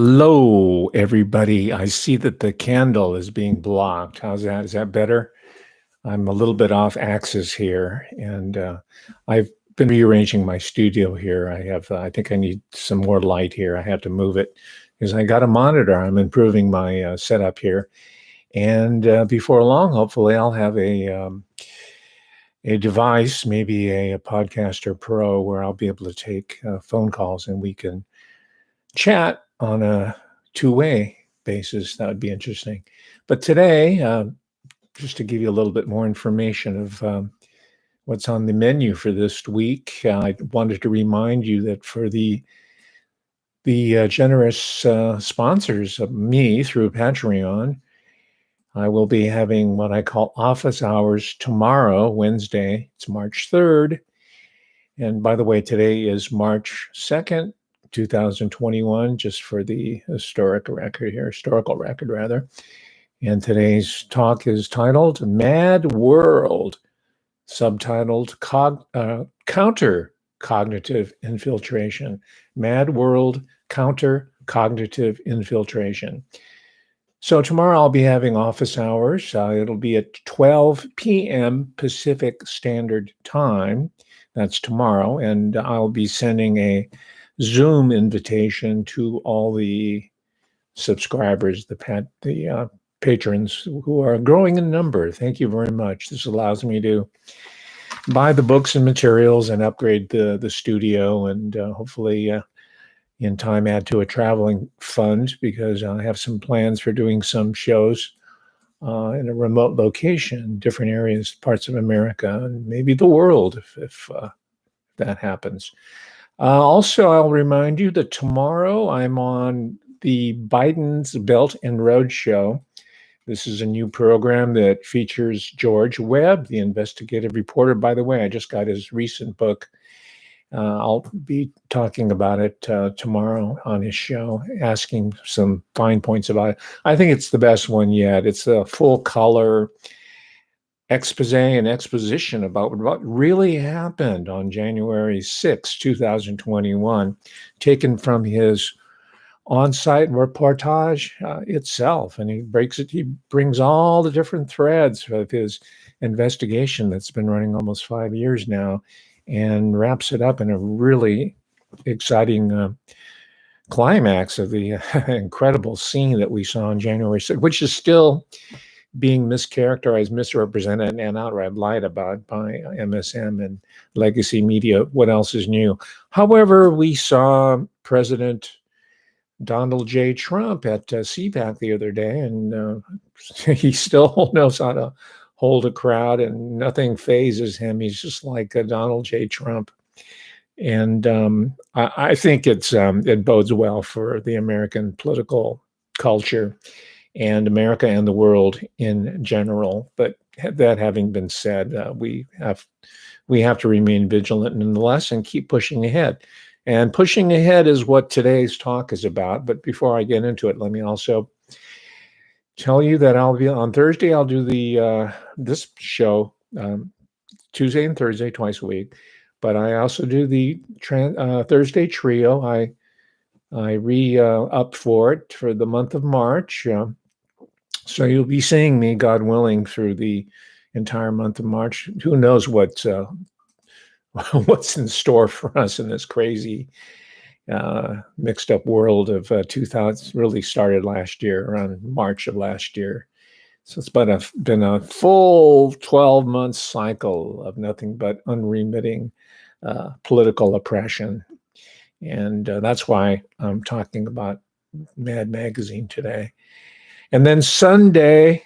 Hello, everybody. I see that the candle is being blocked. How's that? Is that better? I'm a little bit off axis here, and I've been rearranging my studio here. I think I need some more light here. I have to move it because I got a monitor. I'm improving my setup here, and before long, hopefully, I'll have a device, maybe a Podcaster Pro, where I'll be able to take phone calls and we can chat on a two-way basis. That would be interesting. But today, just to give you a little bit more information of what's on the menu for this week, I wanted to remind you that for the generous sponsors of me through Patreon, I will be having what I call office hours tomorrow, Wednesday. It's March 3rd. And by the way, today is March 2nd, 2021, just for the historical record rather. And today's talk is titled Mad World, subtitled Counter-Cognitive Infiltration. Mad World, Counter-Cognitive Infiltration. So tomorrow I'll be having office hours. It'll be at 12 p.m. Pacific Standard Time. That's tomorrow. And I'll be sending a Zoom invitation to all the subscribers, the patrons who are growing in number. Thank you very much. This allows me to buy the books and materials and upgrade the studio, and hopefully in time add to a traveling fund, because I have some plans for doing some shows in a remote location, different areas, parts of America, and maybe the world if that happens. Also, I'll remind you that tomorrow I'm on the Biden's Belt and Road Show. This is a new program that features George Webb, the investigative reporter. By the way, I just got his recent book. I'll be talking about it tomorrow on his show, asking some fine points about it. I think it's the best one yet. It's a full color expose and exposition about what really happened on January 6, 2021, taken from his on-site reportage itself. And he brings all the different threads of his investigation that's been running almost 5 years now, and wraps it up in a really exciting climax of the incredible scene that we saw on January 6th, which is still being mischaracterized, misrepresented, and outright lied about by MSM and legacy media. What else is new? However, we saw President Donald J. Trump at CPAC the other day, and he still knows how to hold a crowd, and nothing phases him. He's just like Donald J. Trump. And I think it bodes well for the American political culture and America and the world in general. But that having been said, we have to remain vigilant nonetheless and keep pushing ahead. And pushing ahead is what today's talk is about. But before I get into it, let me also tell you that I'll be on Thursday. I'll do this show Tuesday and Thursday, twice a week. But I also do the Thursday trio. I re-up for it for the month of March. So you'll be seeing me, God willing, through the entire month of March. Who knows what's in store for us in this crazy mixed up world of 2000. Really started last year, around March of last year. So it's been a full 12-month cycle of nothing but unremitting political oppression. And that's why I'm talking about Mad Magazine today. And then Sunday,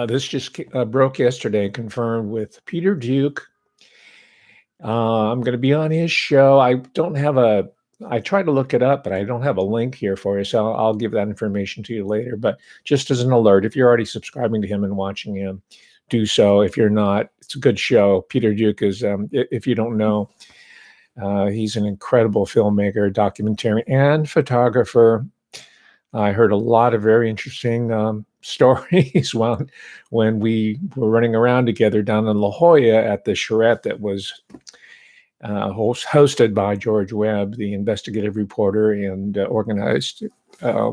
this just broke yesterday, confirmed with Peter Duke. I'm going to be on his show. I tried to look it up, but I don't have a link here for you. So I'll give that information to you later. But just as an alert, if you're already subscribing to him and watching him, do so. If you're not, it's a good show. Peter Duke is, if you don't know, he's an incredible filmmaker, documentarian, and photographer. I heard a lot of very interesting stories when we were running around together down in La Jolla at the charrette that was hosted by George Webb, the investigative reporter, and organized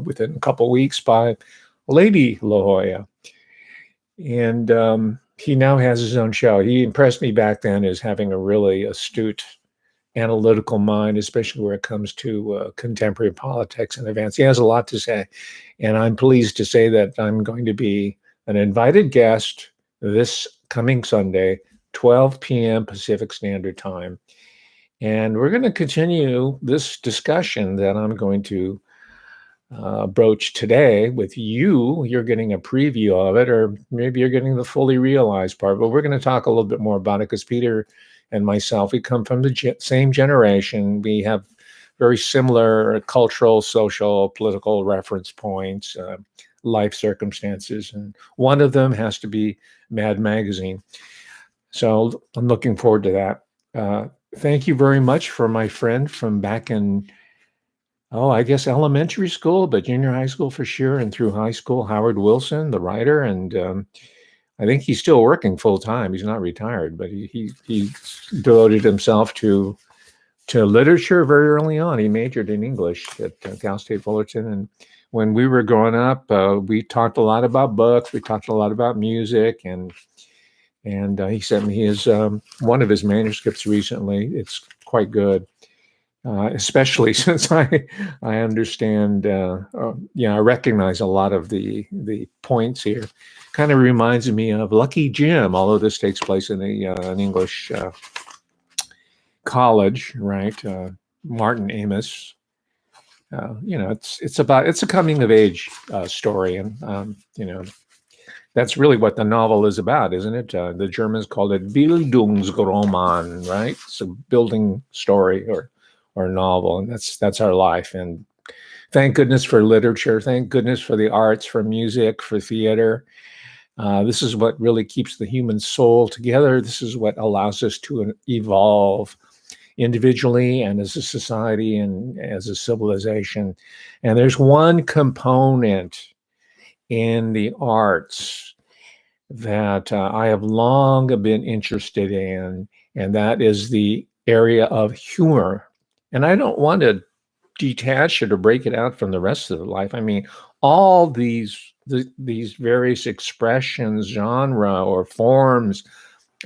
within a couple weeks by Lady La Jolla. And he now has his own show. He impressed me back then as having a really astute analytical mind, especially where it comes to contemporary politics and events. He has a lot to say. And I'm pleased to say that I'm going to be an invited guest this coming Sunday, 12 p.m. Pacific Standard Time. And we're going to continue this discussion that I'm going to broach today with you. You're getting a preview of it, or maybe you're getting the fully realized part, but we're going to talk a little bit more about it because Peter and myself, we come from the same generation. We have very similar cultural, social, political reference points, life circumstances, and one of them has to be Mad Magazine. So I'm looking forward to that. Thank you very much for my friend from back in, I guess elementary school, but junior high school for sure, and through high school, Howard Wilson, the writer, and I think he's still working full time. He's not retired, but he devoted himself to literature very early on. He majored in English at Cal State Fullerton, and when we were growing up, we talked a lot about books. We talked a lot about music, and he sent me his one of his manuscripts recently. It's quite good. Especially since I understand, I recognize a lot of the points here. Kind of reminds me of Lucky Jim, although this takes place in an English college, right? Martin Amis. It's a coming of age story, and that's really what the novel is about, isn't it? The Germans called it Bildungsroman, right? It's a building story or novel, and that's our life. And thank goodness for literature. Thank goodness for the arts, for music, for theater. This is what really keeps the human soul together. This is what allows us to evolve individually and as a society and as a civilization. And there's one component in the arts that I have long been interested in, and that is the area of humor. And I don't want to detach it or break it out from the rest of the life. I mean, all these various expressions, genre, or forms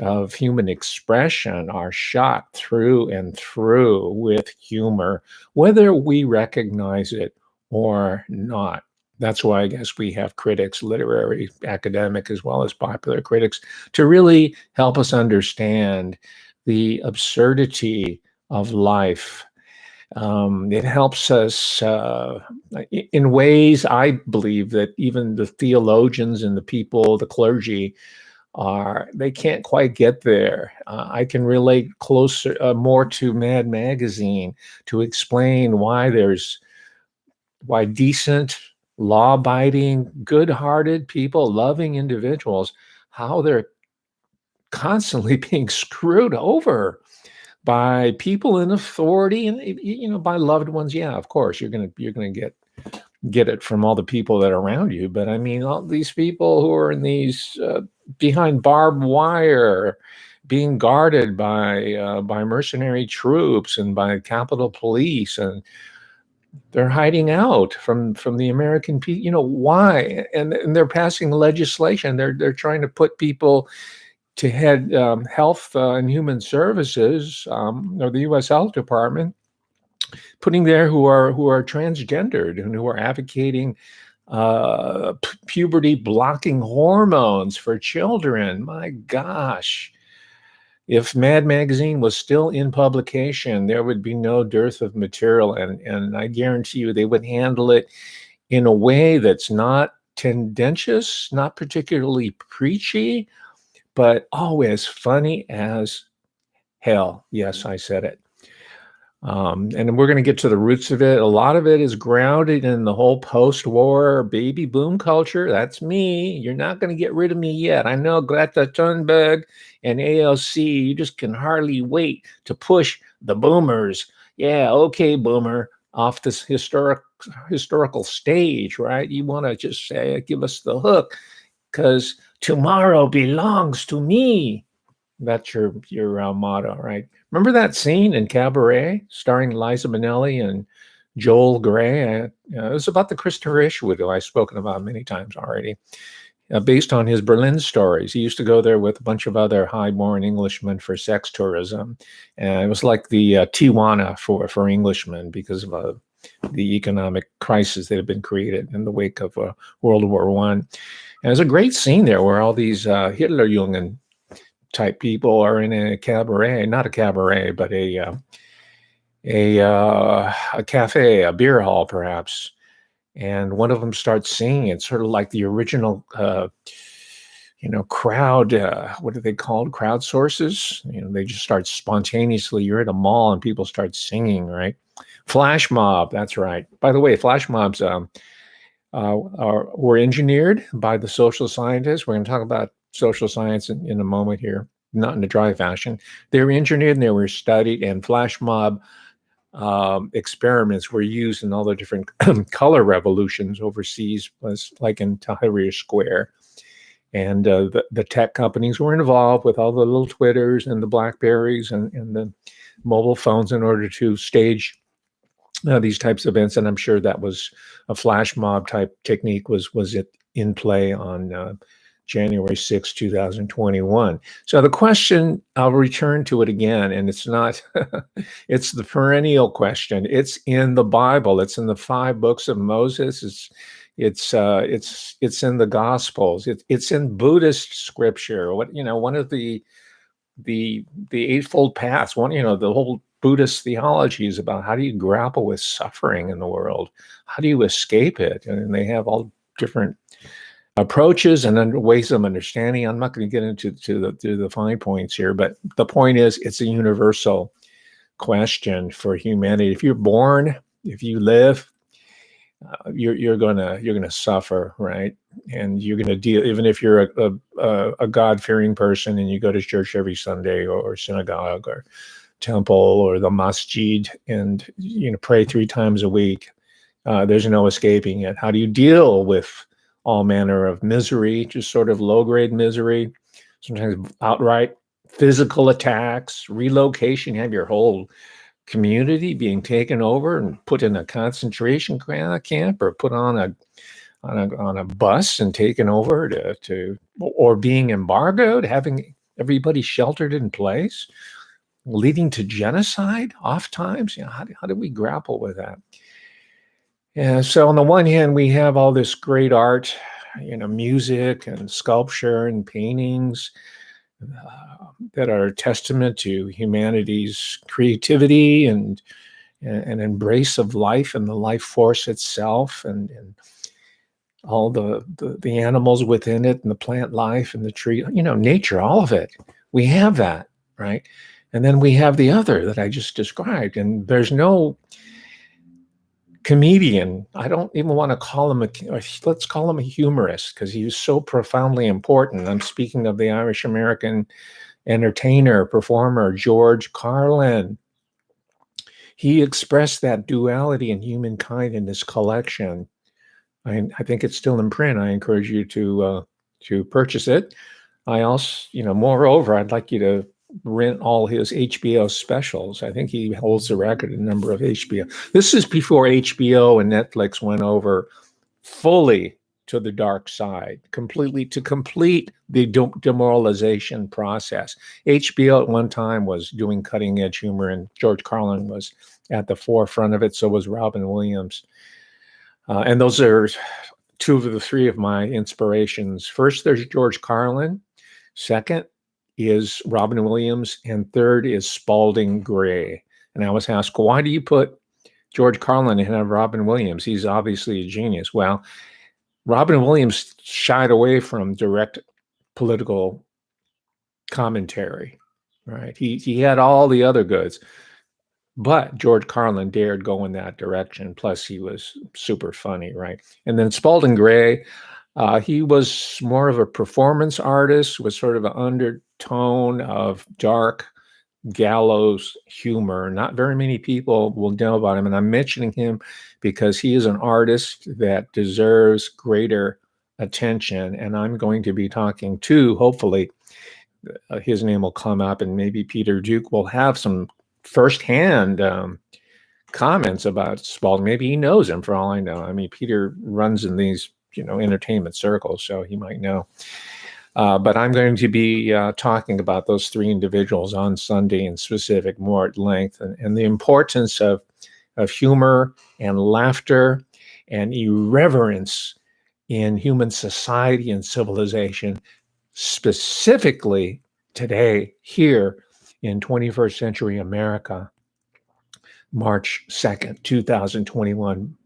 of human expression are shot through and through with humor, whether we recognize it or not. That's why I guess we have critics, literary, academic, as well as popular critics, to really help us understand the absurdity of life. It helps us in ways I believe that even the theologians and the people, the clergy, they can't quite get there. I can relate closer, more to Mad Magazine to explain why decent, law-abiding, good-hearted people, loving individuals, how they're constantly being screwed over by people in authority and by loved ones. Yeah, of course, you're gonna get it from all the people that are around you. But I mean, all these people who are in these behind barbed wire, being guarded by mercenary troops and by Capitol Police, and they're hiding out from the American people. Why? And they're passing legislation. They're trying to put people to head health and human services, or the U.S. Health Department, putting there who are transgendered and who are advocating puberty blocking hormones for children. My gosh. If Mad Magazine was still in publication, there would be no dearth of material, and I guarantee you they would handle it in a way that's not tendentious, not particularly preachy, but always funny as hell. Yes, I said it. And we're going to get to the roots of it. A lot of it is grounded in the whole post-war baby boom culture. That's me. You're not going to get rid of me yet. I know Greta Thunberg and ALC, you just can hardly wait to push the boomers. Yeah, okay, boomer, off this historical stage, right? You want to just say, give us the hook, because tomorrow belongs to me. That's your motto, right? Remember that scene in Cabaret starring Liza Minnelli and Joel Grey? It was about the Christopher Ishwood, who I've spoken about many times already, based on his Berlin stories. He used to go there with a bunch of other high-born Englishmen for sex tourism. And it was like the Tijuana for Englishmen because of the economic crisis that had been created in the wake of World War I. And there's a great scene there where all these Hitlerjungen type people are in a cabaret, not a cabaret, but a cafe, a beer hall, perhaps. And one of them starts singing. It's sort of like the original, crowd. What are they called? Crowdsources. They just start spontaneously. You're at a mall and people start singing, right? Flash mob. That's right. By the way, flash mobs were engineered by the social scientists. We're going to talk about social science in a moment here, not in a dry fashion. They were engineered and they were studied, and flash mob experiments were used in all the different color revolutions overseas, was like in Tahrir Square. And the tech companies were involved with all the little Twitters and the Blackberries and the mobile phones in order to stage these types of events. And I'm sure that was a flash mob type technique was it in play on January 6, 2021. So the question, I'll return to it again, and it's not, it's the perennial question. It's in the Bible. It's in the 5 books of Moses. It's in the Gospels. It's in Buddhist scripture. One of the Eightfold Paths. The whole Buddhist theology is about how do you grapple with suffering in the world? How do you escape it? And they have all different approaches and ways of understanding. I'm not going to get into the fine points here, but the point is, it's a universal question for humanity. If you're born, if you live, you're gonna suffer, right? And you're gonna deal, even if you're a God-fearing person and you go to church every Sunday or synagogue or temple or the masjid and pray 3 times a week. There's no escaping it. How do you deal with all manner of misery, just sort of low-grade misery, sometimes outright physical attacks, relocation? You have your whole community being taken over and put in a concentration camp or put on a bus and taken over or being embargoed, having everybody sheltered in place, leading to genocide oftentimes. How do we grapple with that? Yeah, so on the one hand, we have all this great art, music and sculpture and paintings that are a testament to humanity's creativity and an embrace of life and the life force itself, and all the animals within it, and the plant life and the tree, nature, all of it. We have that, right? And then we have the other that I just described, and there's no comedian. I don't even want to call him let's call him a humorist, because he was so profoundly important. I'm speaking of the Irish American entertainer, performer, George Carlin. He expressed that duality in humankind in this collection. I think it's still in print. I encourage you to purchase it. I also, moreover, I'd like you to rent all his HBO specials. I think he holds the record in number of HBO. This is before HBO and Netflix went over fully to the dark side, completely, to complete the demoralization process. HBO at one time was doing cutting edge humor, and George Carlin was at the forefront of it. So was Robin Williams. And those are 2 of the 3 of my inspirations. First, there's George Carlin. Second is Robin Williams. And third is Spalding Gray. And I was asked, why do you put George Carlin and have Robin Williams? He's obviously a genius. Well, Robin Williams shied away from direct political commentary, right? He had all the other goods. But George Carlin dared go in that direction. Plus, he was super funny, right? And then Spalding Gray, he was more of a performance artist with sort of an undertone of dark gallows humor. Not very many people will know about him. And I'm mentioning him because he is an artist that deserves greater attention. And I'm going to be talking to, hopefully, his name will come up, and maybe Peter Duke will have some firsthand comments about Spalding. Maybe he knows him, for all I know. I mean, Peter runs in these, entertainment circles, so he might know. But I'm going to be talking about those three individuals on Sunday in specific, more at length, and the importance of humor and laughter and irreverence in human society and civilization, specifically today, here in 21st century America, March 2nd, 2021.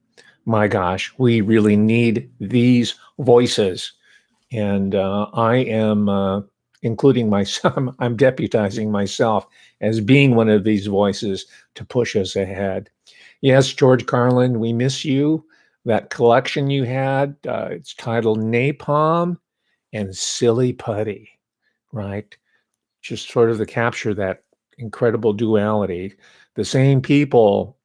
My gosh, we really need these voices. And I am, including myself, I'm deputizing myself as being one of these voices to push us ahead. Yes, George Carlin, we miss you. That collection you had, it's titled Napalm and Silly Putty, right? Just sort of to capture that incredible duality. The same people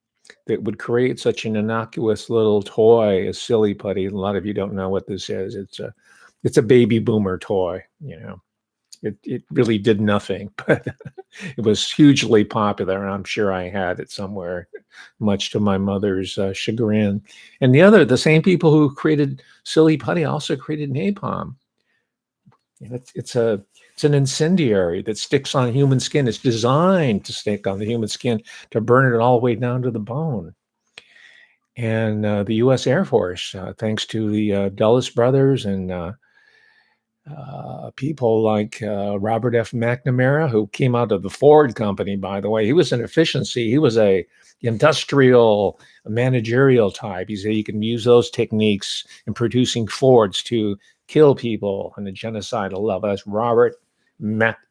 that would create such an innocuous little toy as Silly Putty. A lot of you don't know what this is. It's a baby boomer toy. It really did nothing, but it was hugely popular. I'm sure I had it somewhere, much to my mother's chagrin. And the same people who created Silly Putty also created napalm. It's an incendiary that sticks on human skin. It's designed to stick on the human skin to burn it all the way down to the bone. And the U.S. Air Force, thanks to the Dulles brothers and people like Robert F. McNamara, who came out of the Ford company, by the way. He was an efficiency. He was a industrial managerial type. He said you can use those techniques in producing Fords to kill people on a genocidal level. That's Robert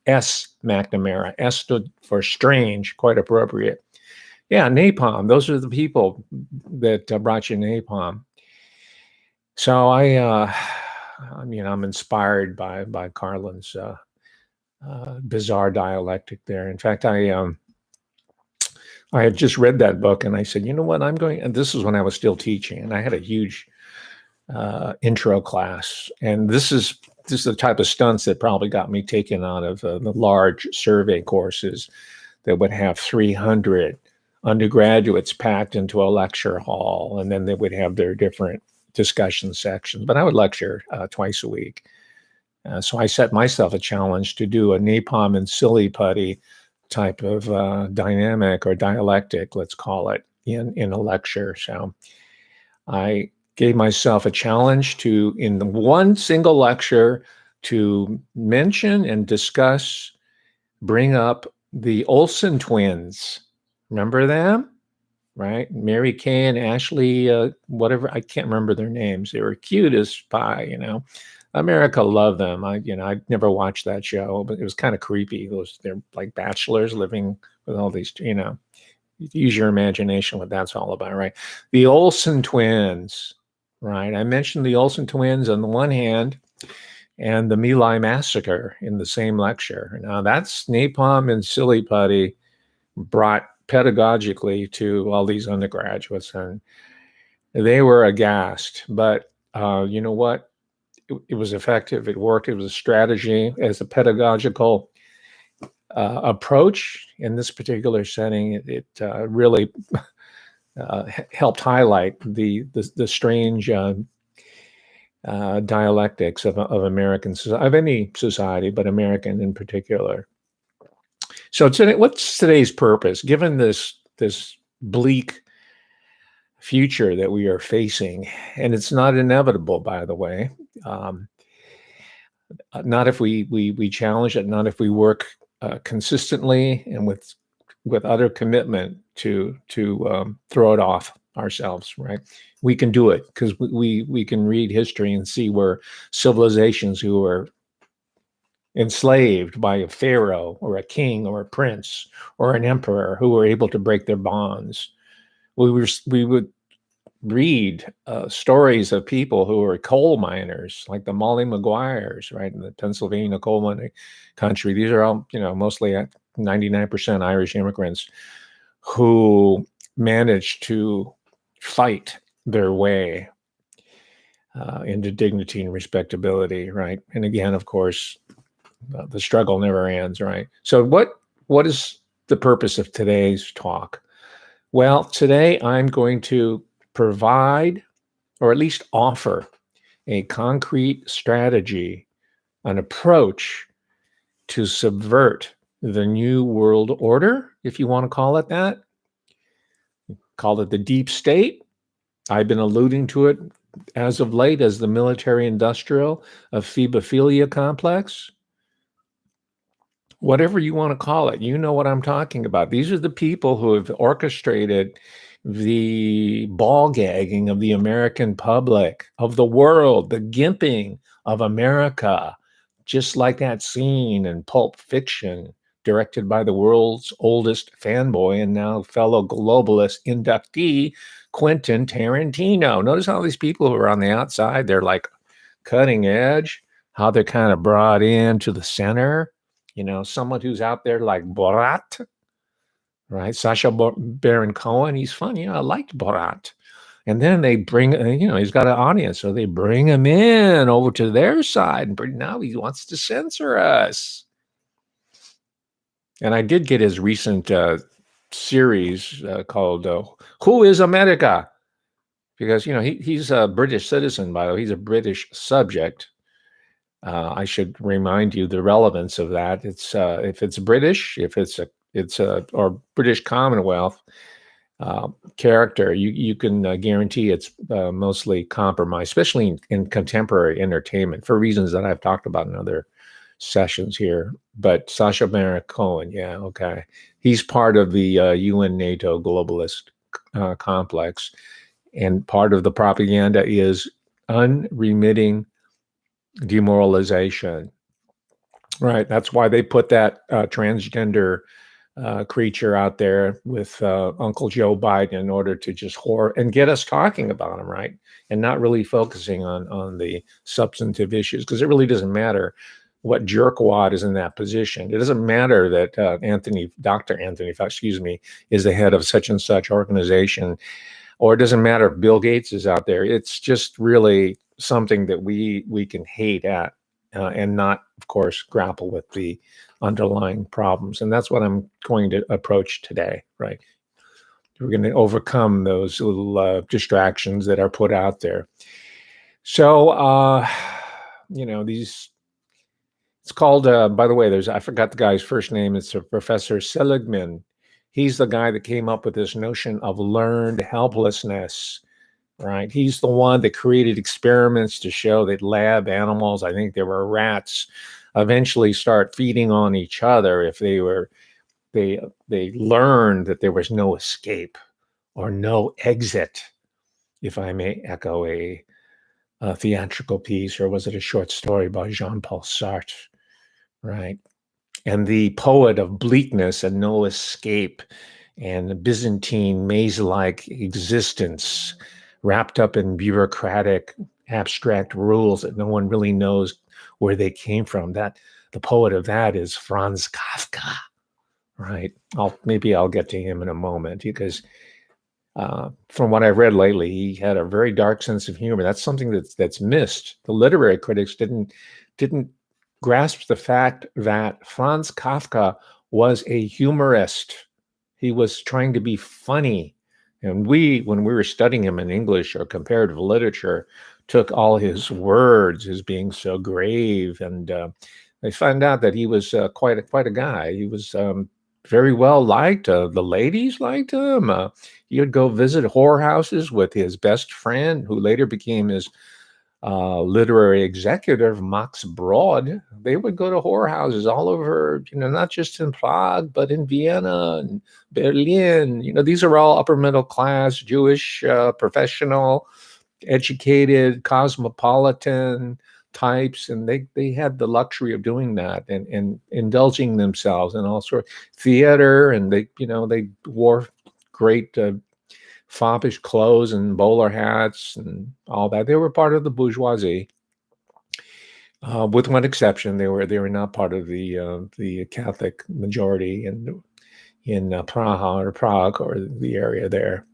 S. McNamara. S stood for strange, quite appropriate. Yeah, napalm. Those are the people that brought you napalm. So I'm inspired by Carlin's bizarre dialectic there. In fact, I had just read that book, and I said, you know what, and this is when I was still teaching, and I had a huge intro class, and this is the type of stunts that probably got me taken out of the large survey courses that would have 300 undergraduates packed into a lecture hall, and then they would have their different discussion sections. But I would lecture twice a week. So I set myself a challenge to do a napalm and silly putty type of dynamic or dialectic, let's call it, in a lecture. So I gave myself a challenge to, in one single lecture, to mention and discuss, bring up the Olsen twins. Remember them? Right? Mary Kay and Ashley, whatever, I can't remember their names. They were cute as pie, America loved them. I'd never watched that show, but it was kind of creepy. They're like bachelors living with all these, use your imagination what that's all about, right? The Olsen twins, right? I mentioned the Olsen twins on the one hand and the My Lai massacre in the same lecture. Now that's napalm and silly putty brought pedagogically to all these undergraduates, and they were aghast. But you know what? It was effective. It worked. It was a strategy as a pedagogical approach in this particular setting. It really helped highlight the strange dialectics of American society, of any society, but American in particular. So today, what's today's purpose, given this bleak future that we are facing? And it's not inevitable, by the way. Not if we challenge it, not if we work consistently and with utter commitment to throw it off ourselves, right? We can do it because we can read history and see where civilizations who were enslaved by a pharaoh or a king or a prince or an emperor who were able to break their bonds. We would read stories of people who were coal miners, like the Molly Maguires, right, in the Pennsylvania coal mining country. These are all, mostly 99% Irish immigrants who managed to fight their way into dignity and respectability, right? And again, of course, the struggle never ends, right? So what is the purpose of today's talk? Well, today I'm going to provide, or at least offer, a concrete strategy, an approach to subvert the new world order, if you want to call it that. Call it the deep state. I've been alluding to it as of late as the military-industrial Ephebophilia Complex. Whatever you want to call it, you know what I'm talking about. These are the people who have orchestrated the ball gagging of the American public, of the world, the gimping of America, just like that scene in Pulp Fiction, directed by the world's oldest fanboy and now fellow globalist inductee, Quentin Tarantino. Notice how these people who are on the outside, they're like cutting edge, how they're kind of brought into the center. You know, someone who's out there like Borat, right? Sacha Baron Cohen, he's fun. You know, I liked Borat. And then they bring, he's got an audience, so they bring him in over to their side. And now he wants to censor us. And I did get his recent series called Who is America? Because, he's a British citizen, by the way. He's a British subject. I should remind you the relevance of that. It's if it's British, if it's or British Commonwealth character, you can guarantee it's mostly compromised, especially in contemporary entertainment, for reasons that I've talked about in other sessions here. But Sacha Baron Cohen, yeah, okay, he's part of the UN-NATO globalist complex, and part of the propaganda is unremitting demoralization. Right. That's why they put that transgender creature out there with Uncle Joe Biden in order to just and get us talking about him, right? And not really focusing on the substantive issues, because it really doesn't matter what jerkwad is in that position. It doesn't matter that Dr. Anthony Fauci, is the head of such and such organization, or it doesn't matter if Bill Gates is out there. It's just really something that we can hate at and not, of course, grapple with the underlying problems. And that's what I'm going to approach today, right? We're going to overcome those little distractions that are put out there. So, it's called, by the way, I forgot the guy's first name. It's Professor Seligman. He's the guy that came up with this notion of learned helplessness, right? He's the one that created experiments to show that lab animals, I think there were rats, eventually start feeding on each other if they learned that there was no escape or no exit, if I may echo a theatrical piece, or was it a short story by Jean-Paul Sartre, right? And the poet of bleakness and no escape and the Byzantine maze-like existence wrapped up in bureaucratic, abstract rules that no one really knows where they came from. That the poet of that is Franz Kafka, right? Maybe I'll get to him in a moment, because from what I've read lately, he had a very dark sense of humor. That's something that's missed. The literary critics didn't grasp the fact that Franz Kafka was a humorist. He was trying to be funny. And when we were studying him in English or comparative literature, took all his words as being so grave. And I found out that he was quite a guy. He was very well liked. The ladies liked him. He would go visit whorehouses with his best friend, who later became his literary executive, Max Brod. They would go to whorehouses all over, not just in Prague, but in Vienna and Berlin. These are all upper middle class, Jewish, professional, educated, cosmopolitan types, and they had the luxury of doing that and indulging themselves in all sorts of theater, and they wore great foppish clothes and bowler hats and all that. They were part of the bourgeoisie, with one exception. They were not part of the Catholic majority in Prague or the area there,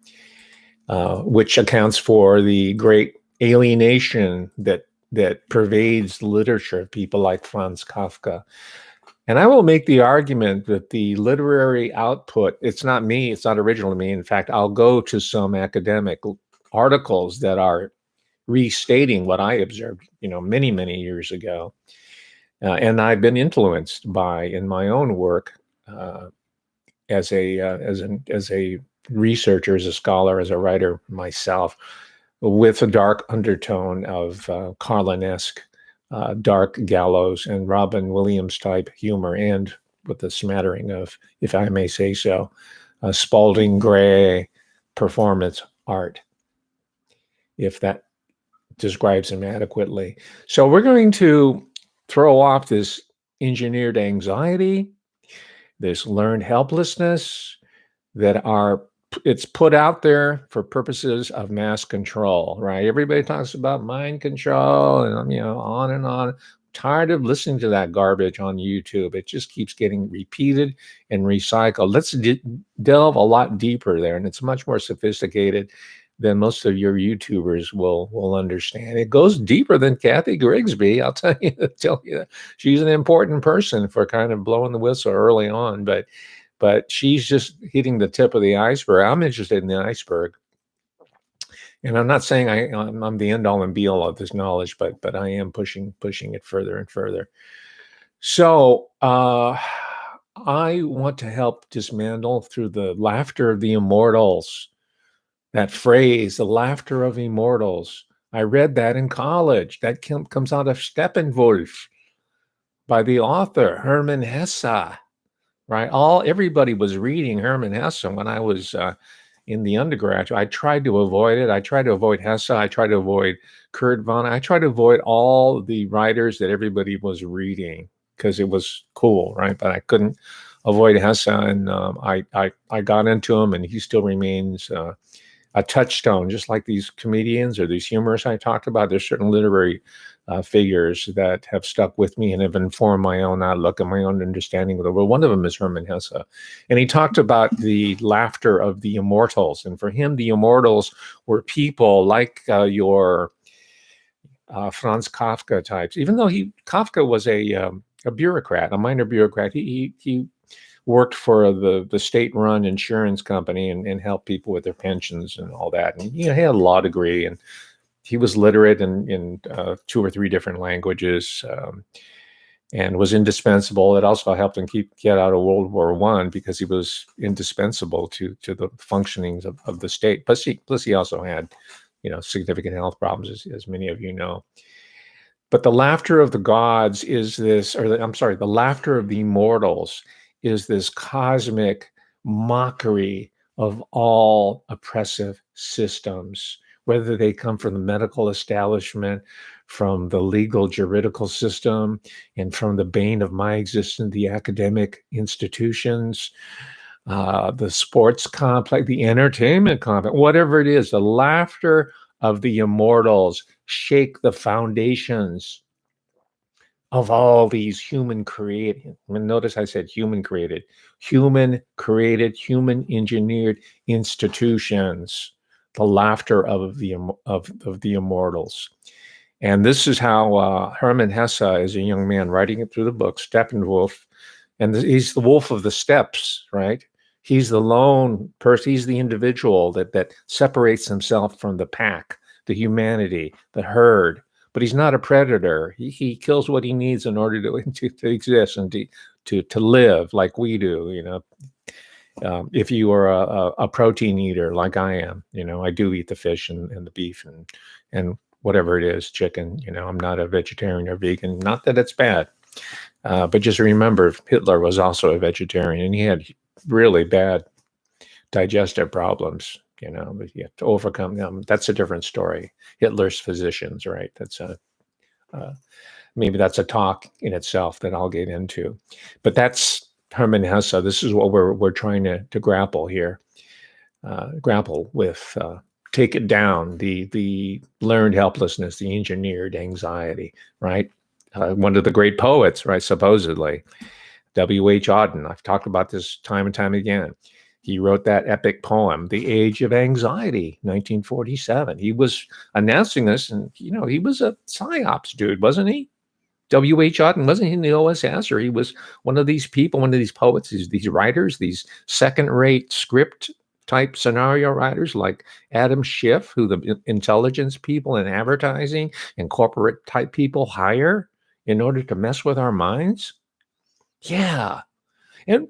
which accounts for the great alienation that that pervades the literature of people like Franz Kafka. And I will make the argument that the literary output, it's not me, it's not original to me. In fact, I'll go to some academic articles that are restating what I observed, many, many years ago. And I've been influenced by, in my own work, as a researcher, as a scholar, as a writer myself, with a dark undertone of Carlin-esque, dark gallows and Robin Williams type humor, and with a smattering of, if I may say so, Spalding Gray performance art, if that describes him adequately. So we're going to throw off this engineered anxiety, this learned helplessness it's put out there for purposes of mass control, right? Everybody talks about mind control and, on and on. I'm tired of listening to that garbage on YouTube. It just keeps getting repeated and recycled. Let's delve a lot deeper there. And it's much more sophisticated than most of your YouTubers will understand. It goes deeper than Kathy Grigsby. I'll tell you that. She's an important person for kind of blowing the whistle early on, but she's just hitting the tip of the iceberg. I'm interested in the iceberg. And I'm not saying I'm the end all and be all of this knowledge, but I am pushing it further and further. So I want to help dismantle through the laughter of the immortals. That phrase, the laughter of immortals. I read that in college. That comes out of Steppenwolf by the author Hermann Hesse. Right, everybody was reading Hermann Hesse when I was in the undergraduate. I tried to avoid it. I tried to avoid Hesse. I tried to avoid Kurt Vonnegut. I tried to avoid all the writers that everybody was reading because it was cool, right? But I couldn't avoid Hesse, and I got into him, and he still remains a touchstone, just like these comedians or these humorists I talked about. There's certain literary figures that have stuck with me and have informed my own outlook and my own understanding of the world. One of them is Hermann Hesse. And he talked about the laughter of the immortals. And for him, the immortals were people like your Franz Kafka types. Even though Kafka was a bureaucrat, a minor bureaucrat, he worked for the state-run insurance company and helped people with their pensions and all that. And he had a law degree, and he was literate in 2 or 3 different languages, and was indispensable. It also helped him get out of World War I because he was indispensable to the functionings of the state. Plus he also had, significant health problems, as many of you know. But the laughter of the gods is this, the laughter of the immortals is this cosmic mockery of all oppressive systems, whether they come from the medical establishment, from the legal juridical system, and from the bane of my existence, the academic institutions, the sports complex, the entertainment complex, whatever it is. The laughter of the immortals shake the foundations of all these human created. Notice I said human created, human engineered institutions. The laughter of the immortals. And this is how Hermann Hesse, as a young man writing it through the book, Steppenwolf, and he's the wolf of the steppes, right? He's the lone person, he's the individual that separates himself from the pack, the humanity, the herd. But he's not a predator. He kills what he needs in order to exist and to live like we do, if you are a protein eater like I am, I do eat the fish and the beef and whatever it is, chicken, I'm not a vegetarian or vegan. Not that it's bad, but just remember Hitler was also a vegetarian and he had really bad digestive problems, but you have to overcome them. That's a different story. Hitler's physicians, right? That's maybe that's a talk in itself that I'll get into, but that's Hermann Hesse. This is what we're trying to grapple here, grapple with, take it down, the learned helplessness, the engineered anxiety, right? One of the great poets, right, supposedly, W.H. Auden. I've talked about this time and time again. He wrote that epic poem, The Age of Anxiety, 1947. He was announcing this, and, he was a psyops dude, wasn't he? W.H. Auden, wasn't he in the OSS? Or he was one of these people, one of these poets, these writers, these second-rate script type scenario writers like Adam Schiff, who the intelligence people in advertising and corporate type people hire in order to mess with our minds? Yeah. And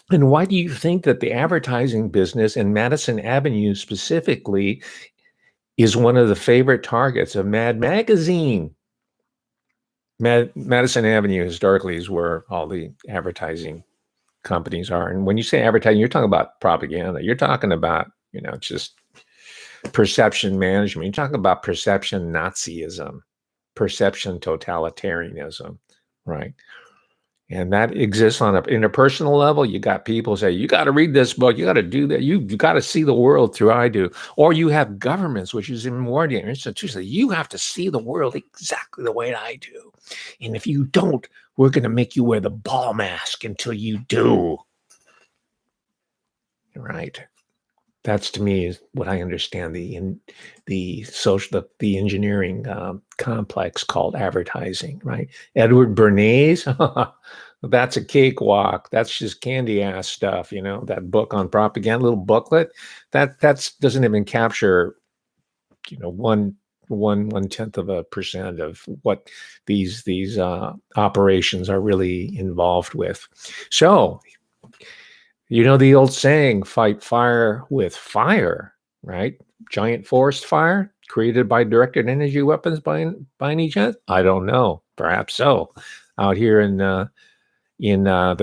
why do you think that the advertising business in Madison Avenue specifically is one of the favorite targets of Mad Magazine? Madison Avenue historically is where all the advertising companies are. And when you say advertising, you're talking about propaganda. You're talking about, just perception management. You're talking about perception Nazism, perception totalitarianism, right? And that exists on a interpersonal level. You got people say, you got to read this book. You got to do that. You got to see the world through I do. Or you have governments, which is even more institutionally. You have to see the world exactly the way I do. And if you don't, we're going to make you wear the ball mask until you do. Right. That's, to me, is what I understand the engineering complex called advertising, right? Edward Bernays, that's a cakewalk. That's just candy ass stuff, that book on propaganda, little booklet, that's doesn't even capture, 1/10% of what these operations are really involved with. So, the old saying, fight fire with fire, right? Giant forest fire created by directed energy weapons by any chance? I don't know. Perhaps so. Out here in the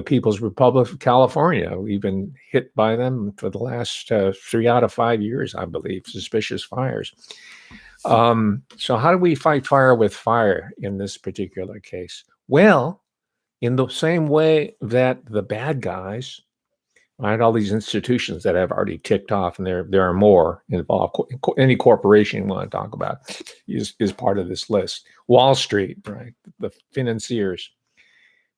People's Republic of California, we've been hit by them for the last 3 out of 5 years, I believe, suspicious fires. So how do we fight fire with fire in this particular case? Well, in the same way that the bad guys, right, all these institutions that have already ticked off, and there are more involved. Any corporation you want to talk about is part of this list. Wall Street, right, the financiers,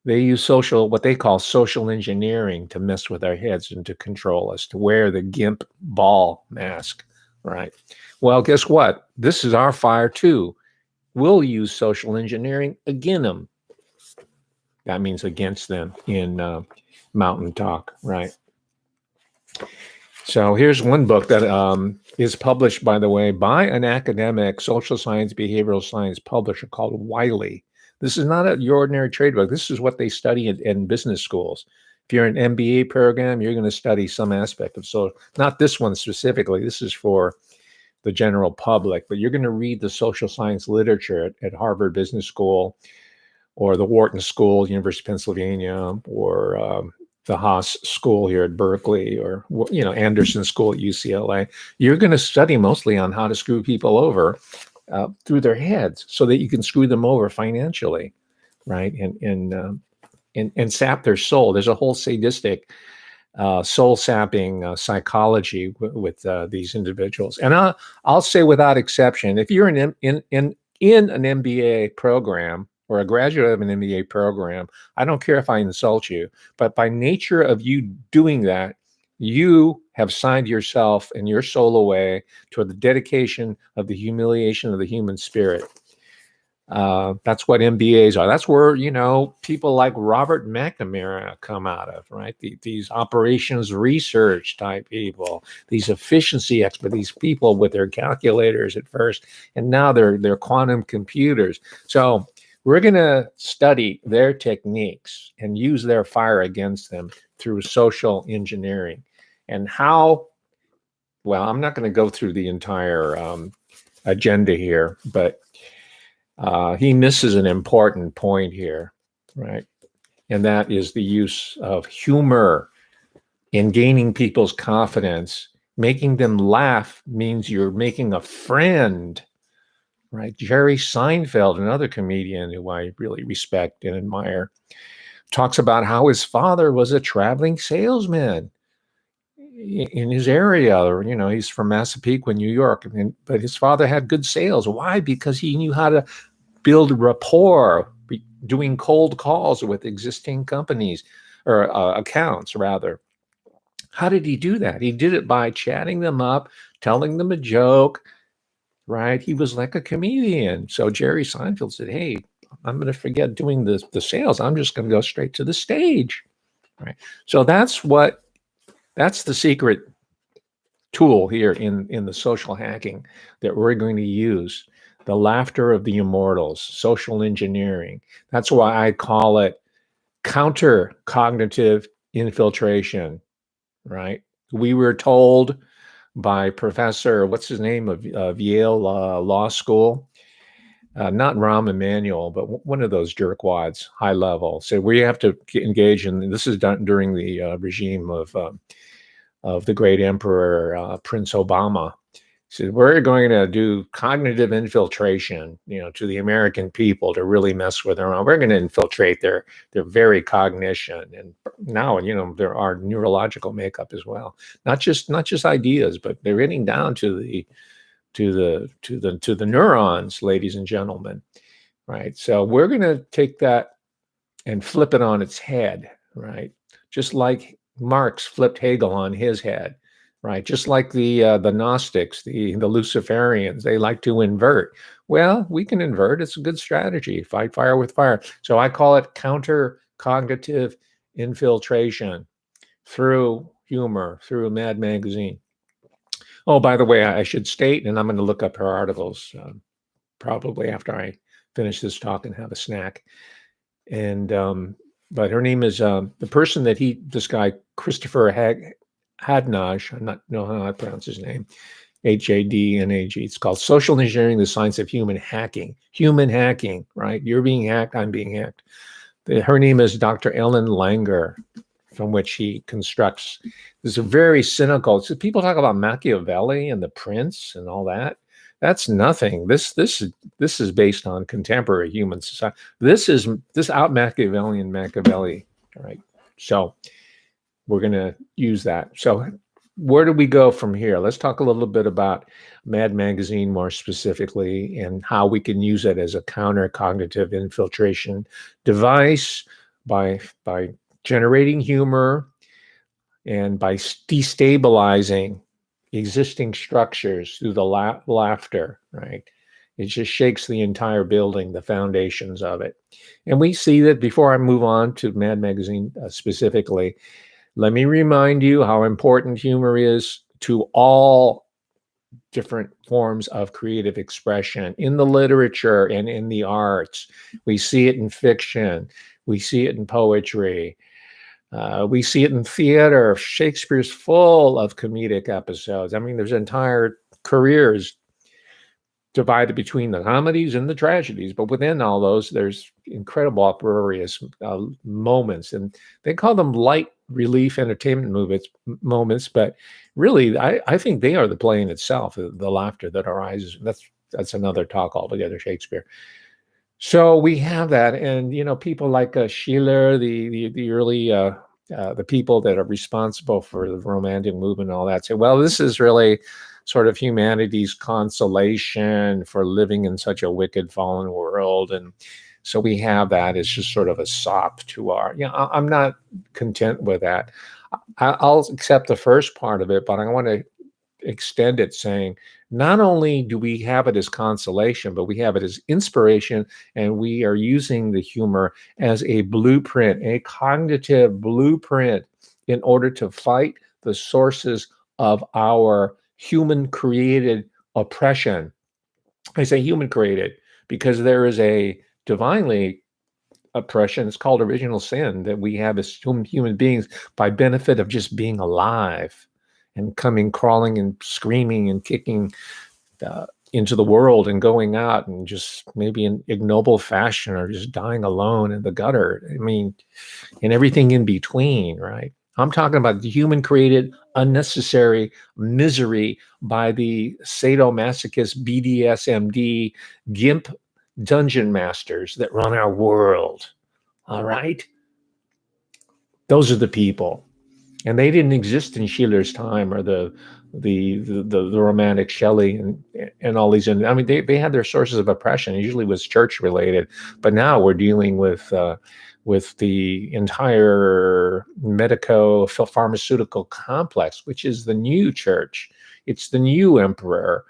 they use what they call social engineering to mess with our heads and to control us, to wear the GIMP ball mask, right? Well, guess what? This is our fire too. We'll use social engineering against them. That means against them in Mountain Talk, right? So here's one book that is published, by the way, by an academic social science, behavioral science publisher called Wiley. This is not your ordinary trade book. This is what they study in business schools. If you're an MBA program, you're going to study some aspect of not this one specifically. This is for the general public, but you're going to read the social science literature at Harvard Business School, or the Wharton School, University of Pennsylvania, or the Haas School here at Berkeley, or Anderson School at UCLA. You're going to study mostly on how to screw people over through their heads, so that you can screw them over financially, right? And sap their soul. There's a whole sadistic, soul sapping psychology with these individuals. And I'll say without exception, if you're in an MBA program, or a graduate of an MBA program, I don't care if I insult you, but by nature of you doing that, you have signed yourself and your soul away to the dedication of the humiliation of the human spirit. That's what MBAs are. That's where, people like Robert McNamara come out of, right? These operations research type people, these efficiency experts, these people with their calculators at first, and now they're quantum computers. So we're going to study their techniques and use their fire against them through social engineering. And how, well, I'm not going to go through the entire agenda here, but he misses an important point here, right? And that is the use of humor in gaining people's confidence. Making them laugh means you're making a friend. Right, Jerry Seinfeld, another comedian who I really respect and admire, talks about how his father was a traveling salesman in his area. He's from Massapequa, New York, but his father had good sales. Why? Because he knew how to build rapport, doing cold calls with existing companies, or accounts rather. How did he do that? He did it by chatting them up, telling them a joke, right? He was like a comedian. So Jerry Seinfeld said, hey, I'm going to forget doing the sales. I'm just going to go straight to the stage, right? So that's the secret tool here in the social hacking that we're going to use. The laughter of the immortals, social engineering. That's why I call it counter-cognitive infiltration, right? We were told by Professor, what's his name, of Yale Law School, not Rahm Emanuel, but one of those jerkwads, high level. So we have to engage in, this is done during the regime of the great emperor, Prince Obama. He said, we're going to do cognitive infiltration, to the American people to really mess with them. We're going to infiltrate their very cognition. And now, there are neurological makeup as well. Not just ideas, but they're getting down to the neurons, ladies and gentlemen. Right. So we're going to take that and flip it on its head, right? Just like Marx flipped Hegel on his head, right? Just like the Gnostics, the Luciferians, they like to invert. Well, we can invert. It's a good strategy. Fight fire with fire. So I call it counter-cognitive infiltration through humor, through Mad Magazine. Oh, by the way, I should state, and I'm going to look up her articles probably after I finish this talk and have a snack. And but her name is the person that this guy Christopher Hadnage, I'm not know how I pronounce his name, Hadnag. It's called Social Engineering: The Science of Human Hacking. Human hacking, right? You're being hacked, I'm being hacked. Her name is Dr. Ellen Langer, from which he constructs. This is very cynical. So people talk about Machiavelli and the Prince and all that. That's nothing. This is based on contemporary human society. This out Machiavellian Machiavelli. All right. So we're going to use that. So where do we go from here? Let's talk a little bit about Mad Magazine more specifically and how we can use it as a counter-cognitive infiltration device by generating humor and by destabilizing existing structures through the laughter, right? It just shakes the entire building, the foundations of it. And we see that. Before I move on to Mad Magazine specifically, let me remind you how important humor is to all different forms of creative expression in the literature and in the arts. We see it in fiction. We see it in poetry. We see it in theater. Shakespeare's full of comedic episodes. I mean, there's entire careers divided between the comedies and the tragedies, but within all those, there's incredible uproarious moments, and they call them light relief entertainment moments, but really, I think they are the play in itself, the laughter that arises. That's another talk altogether, Shakespeare. So we have that, and people like Schiller, the early the people that are responsible for the Romantic movement and all that say, well, this is really sort of humanity's consolation for living in such a wicked, fallen world, and so we have that. It's just sort of a sop to our. I'm not content with that. I'll accept the first part of it, but I want to extend it, saying not only do we have it as consolation, but we have it as inspiration, and we are using the humor as a blueprint, a cognitive blueprint, in order to fight the sources of our human created oppression. I say human created because there is a divinely oppression. It's called original sin that we have as human beings by benefit of just being alive and coming, crawling and screaming and kicking into the world and going out and just maybe in ignoble fashion or just dying alone in the gutter. I mean, and everything in between, right? I'm talking about the human created unnecessary misery by the sadomasochist BDSMD GIMP dungeon masters that run our world. All right? Those are the people. And they didn't exist in Schiller's time or the romantic Shelley and all these. And I mean, they had their sources of oppression. It usually was church related, but now we're dealing with the entire medico pharmaceutical complex, which is the new church. It's the new emperor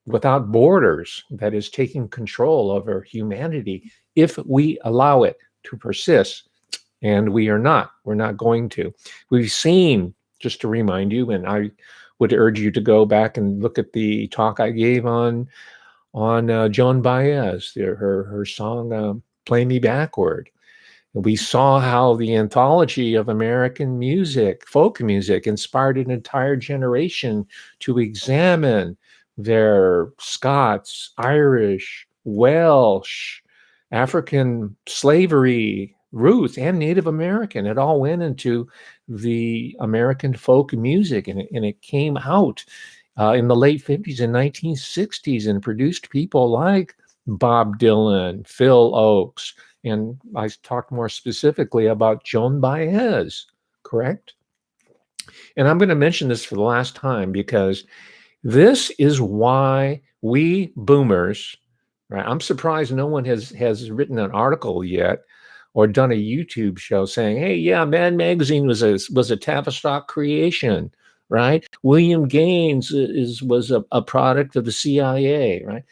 without borders that is taking control over humanity if we allow it to persist. And we're not going to. We've seen, just to remind you, and I would urge you to go back and look at the talk I gave on Joan Baez, her song "Play Me Backward." We saw how the anthology of American music, folk music, inspired an entire generation to examine their Scots, Irish, Welsh, African slavery roots, and Native American. It all went into the American folk music, and it came out in the late 50s and 1960s and produced people like Bob Dylan, Phil Oakes, and I talked more specifically about Joan Baez, correct? And I'm going to mention this for the last time because this is why we boomers, right? I'm surprised no one has written an article yet or done a YouTube show saying, "Hey, yeah, Mad Magazine was a Tavistock creation, right? William Gaines was a product of the CIA, right?"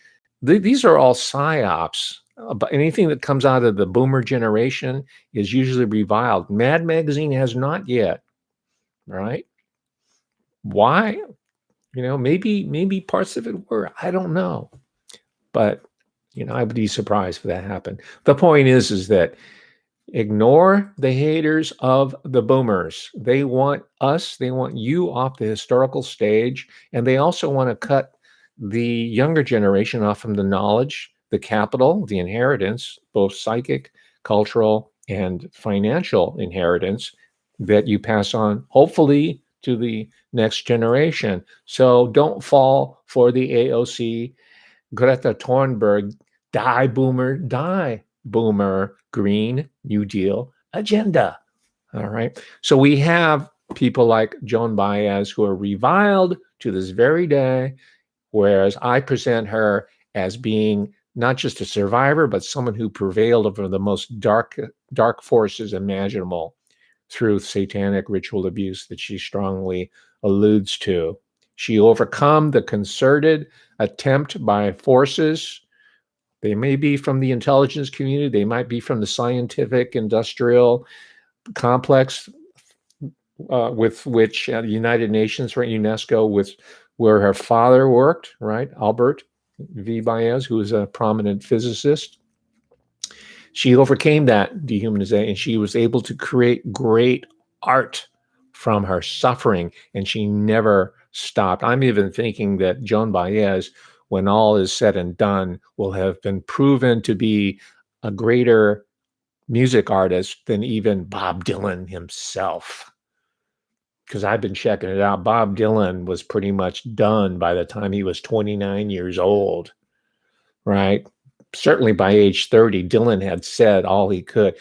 These are all psyops. But anything that comes out of the boomer generation is usually reviled. Mad Magazine has not yet, right? Why? Maybe parts of it were. I don't know. But, I would be surprised if that happened. The point is that ignore the haters of the boomers. They want you off the historical stage, and they also want to cut the younger generation off from the knowledge, the capital, the inheritance, both psychic, cultural, and financial inheritance that you pass on, hopefully, to the next generation. So don't fall for the AOC, Greta Thunberg, die boomer, Green New Deal agenda. All right. So we have people like Joan Baez who are reviled to this very day, whereas I present her as being not just a survivor, but someone who prevailed over the most dark forces imaginable through satanic ritual abuse that she strongly alludes to. She overcome the concerted attempt by forces. They may be from the intelligence community, they might be from the scientific industrial complex with which the United Nations, right, UNESCO, where her father worked, right, Albert V. Baez, who was a prominent physicist. She overcame that dehumanization, and she was able to create great art from her suffering, and she never stopped. I'm even thinking that Joan Baez, when all is said and done, will have been proven to be a greater music artist than even Bob Dylan himself. Because I've been checking it out. Bob Dylan was pretty much done by the time he was 29 years old, right? Certainly by age 30, Dylan had said all he could.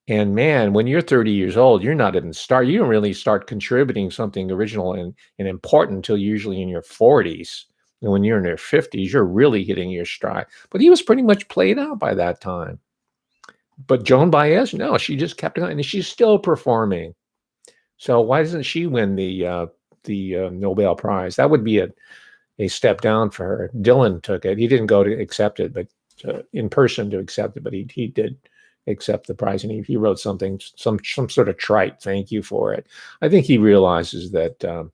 And man, when you're 30 years old, you're not even you don't really start contributing something original and important until usually in your 40s. And when you're in your 50s, you're really hitting your stride. But he was pretty much played out by that time. But Joan Baez, no, she just kept going, and she's still performing. So why doesn't she win the Nobel Prize? That would be a step down for her. Dylan took it. He didn't go to accept it, but in person to accept it. But he did accept the prize, and he wrote something, some sort of trite thank you for it. I think he realizes that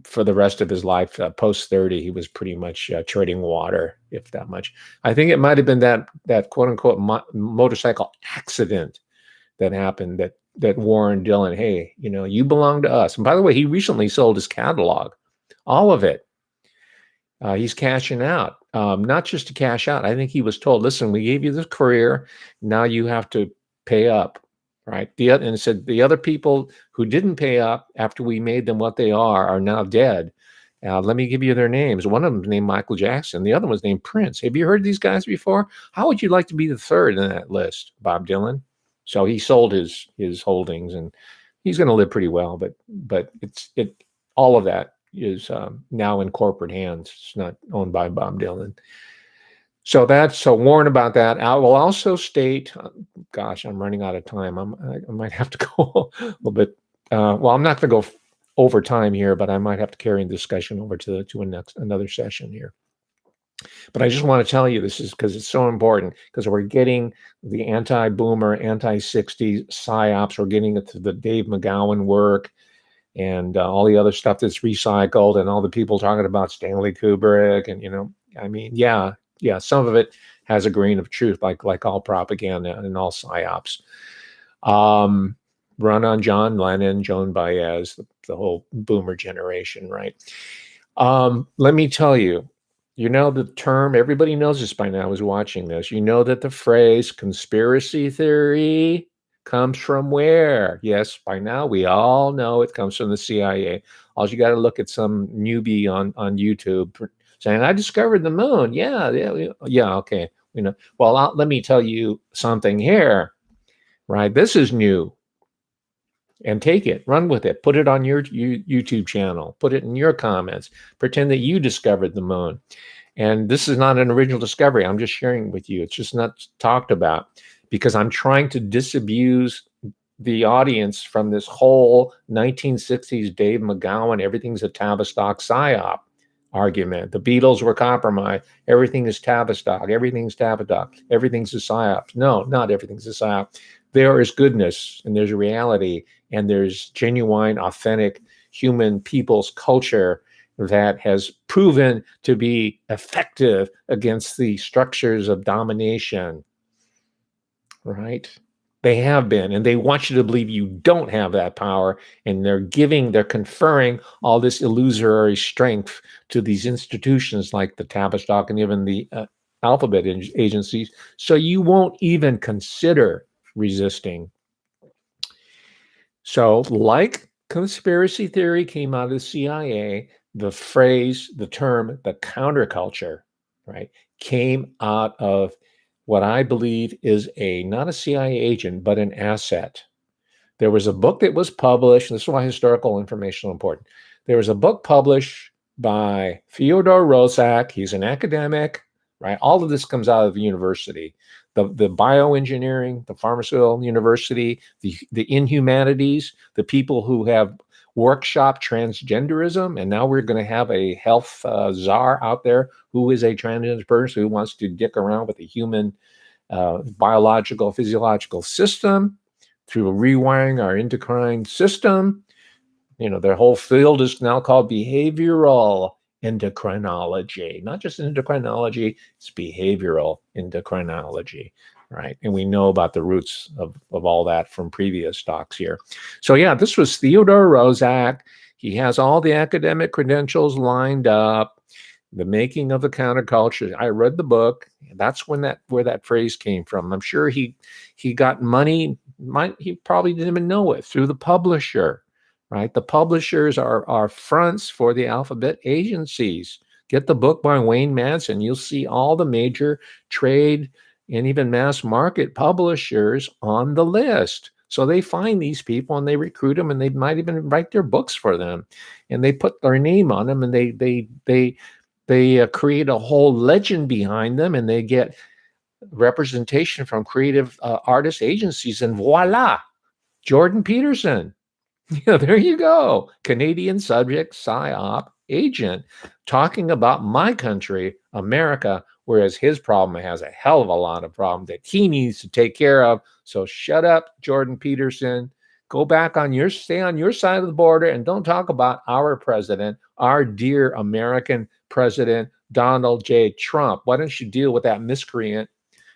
for the rest of his life, post 30, he was pretty much treading water, if that much. I think it might have been that quote unquote motorcycle accident that happened that warned Dylan, hey, you belong to us. And by the way, he recently sold his catalog, all of it. He's cashing out, not just to cash out. I think he was told, listen, we gave you this career. Now you have to pay up, right? And it said the other people who didn't pay up after we made them what they are now dead. Let me give you their names. One of them is named Michael Jackson. The other one's named Prince. Have you heard these guys before? How would you like to be the third in that list, Bob Dylan? So he sold his holdings, and he's going to live pretty well. But all of that is now in corporate hands. It's not owned by Bob Dylan. So that's a warn about that. I will also state, gosh, I'm running out of time. I might have to go a little bit. Well, I'm not going to go over time here, but I might have to carry the discussion over to another session here. But I just want to tell you this is because it's so important, because we're getting the anti-boomer, anti-60s psyops. We're getting it to the Dave McGowan work and all the other stuff that's recycled, and all the people talking about Stanley Kubrick. And, I mean, yeah, some of it has a grain of truth, like all propaganda and all psyops. Run on John Lennon, Joan Baez, the whole boomer generation, right? Let me tell you, the term, everybody knows this by now who's watching this. You know that the phrase conspiracy theory comes from where? Yes, by now we all know it comes from the CIA. All you got to look at some newbie on YouTube saying, I discovered the moon. Yeah, okay. Well, let me tell you something here, right? This is new. And take it, run with it, put it on your YouTube channel, put it in your comments, pretend that you discovered the moon. And this is not an original discovery. I'm just sharing with you. It's just not talked about, because I'm trying to disabuse the audience from this whole 1960s Dave McGowan, everything's a Tavistock psyop argument. The Beatles were compromised. Everything is Tavistock. Everything's Tavistock. Everything's a psyop. No, not everything's a psyop. There is goodness, and there's reality, and there's genuine, authentic human people's culture that has proven to be effective against the structures of domination, right? They have been, and they want you to believe you don't have that power, and they're conferring all this illusory strength to these institutions like the Tavistock and even the alphabet agencies, so you won't even consider resisting. So, like conspiracy theory came out of the CIA, the term, the counterculture, right, came out of what I believe is not a CIA agent, but an asset. There was a book that was published, and this is why historical information is important. There was a book published by Fyodor Rozak. He's an academic, right? All of this comes out of the university. The bioengineering, the pharmaceutical university, the inhumanities, the people who have workshop transgenderism, and now we're going to have a health czar out there who is a transgender person who wants to dick around with the human biological, physiological system through rewiring our endocrine system. Their whole field is now called behavioral endocrinology, not just endocrinology, it's behavioral endocrinology, right? And we know about the roots of all that from previous talks here. So yeah, this was Theodore Rozak. He has all the academic credentials lined up. The Making of the Counterculture. I read the book. That's where that phrase came from. I'm sure he got money. He probably didn't even know it, through the publisher. Right? The publishers are fronts for the alphabet agencies. Get the book by Wayne Madsen. You'll see all the major trade and even mass market publishers on the list. So they find these people and they recruit them, and they might even write their books for them, and they put their name on them, and they create a whole legend behind them, and they get representation from creative artist agencies, and voila, Jordan Peterson. Yeah, there you go. Canadian subject, psyop agent, talking about my country, America, whereas his problem has a hell of a lot of problems that he needs to take care of. So shut up, Jordan Peterson. Go back stay on your side of the border, and don't talk about our president, our dear American president, Donald J. Trump. Why don't you deal with that miscreant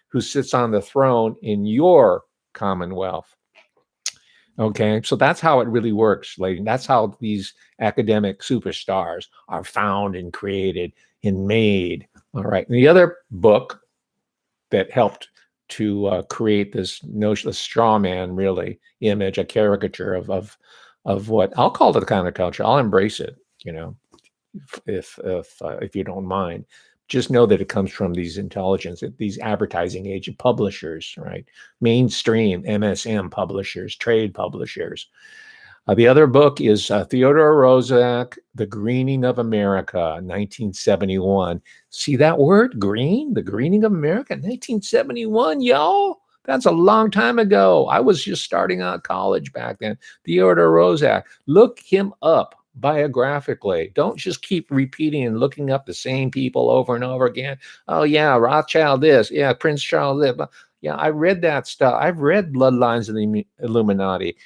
who sits on the throne in your Commonwealth? Okay, so that's how it really works, lady. That's how these academic superstars are found and created and made. All right. And the other book that helped to create this notion, a straw man, really, image, a caricature of what I'll call it the counterculture. I'll embrace it, if you don't mind. Just know that it comes from these intelligence, these advertising agent publishers, right? Mainstream MSM publishers, trade publishers. The other book is Theodore Roszak, The Greening of America, 1971. See that word, green? The Greening of America, 1971, y'all? That's a long time ago. I was just starting out college back then. Theodore Roszak. Look him up biographically. Don't just keep repeating and looking up the same people over and over again. Oh, yeah, Rothschild this. Yeah, Prince Charles this. Yeah, I read that stuff. I've read Bloodlines of the Illuminati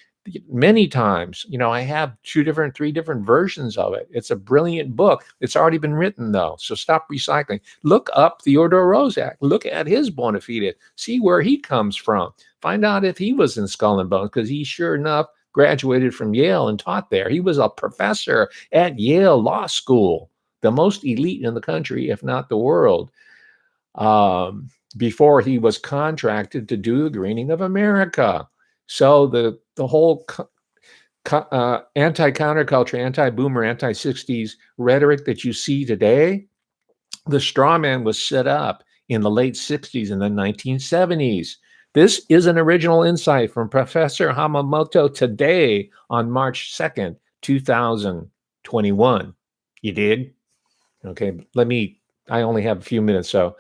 many times. I have three different versions of it. It's a brilliant book. It's already been written, though, so stop recycling. Look up Theodore Roszak. Look at his bona fide. See where he comes from. Find out if he was in Skull and Bones, because he sure enough graduated from Yale and taught there. He was a professor at Yale Law School, the most elite in the country, if not the world, before he was contracted to do the Greening of America. So the whole anti-counterculture, anti-boomer, anti-60s rhetoric that you see today, the straw man was set up in the late 60s and the 1970s. This is an original insight from Professor Hamamoto today on March 2nd, 2021. You did? Okay, I only have a few minutes, so